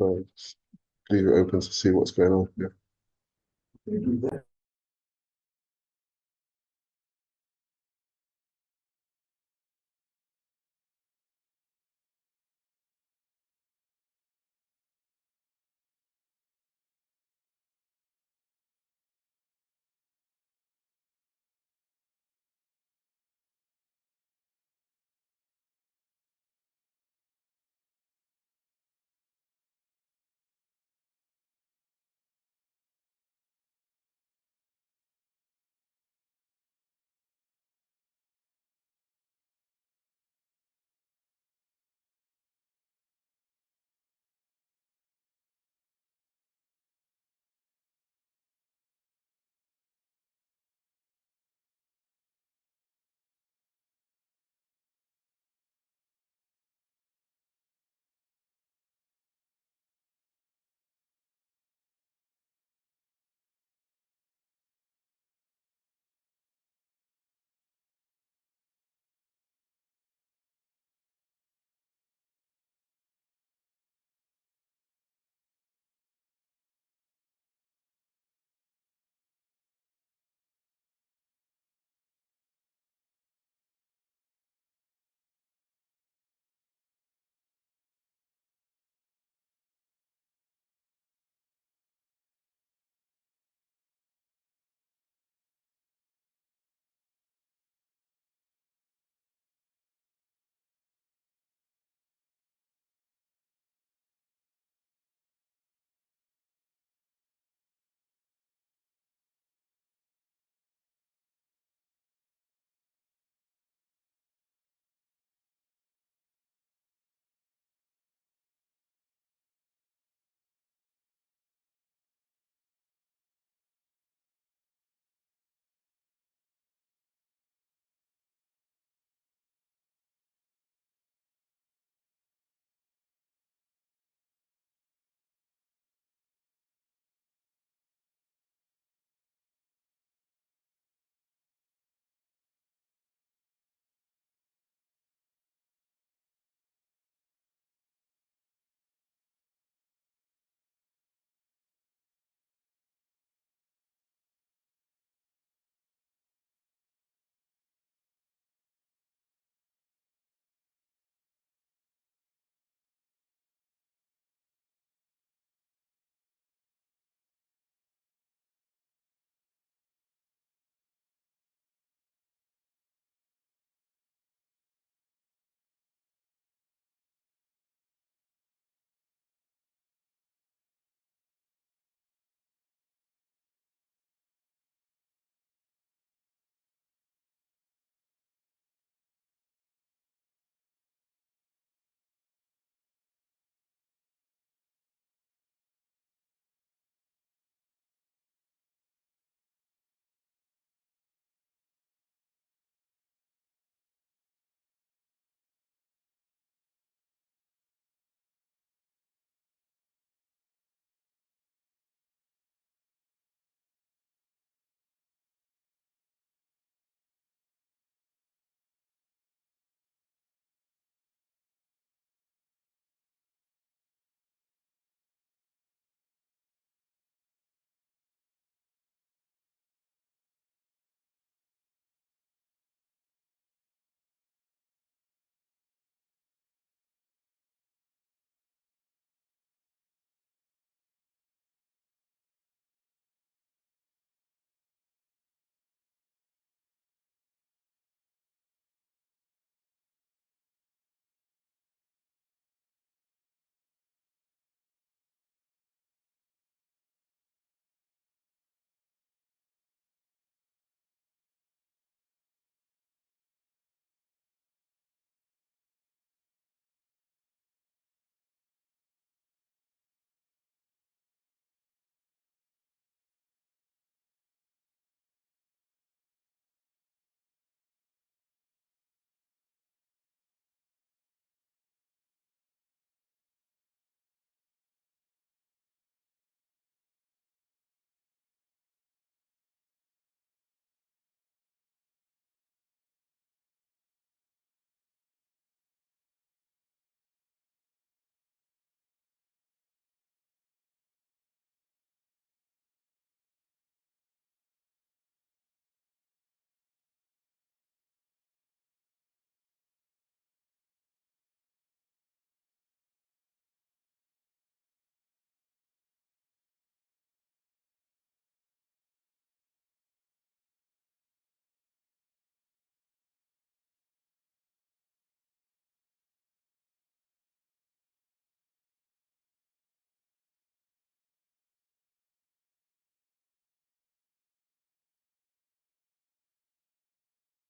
Speaker 7: So just leave it open to see what's going on. Yeah.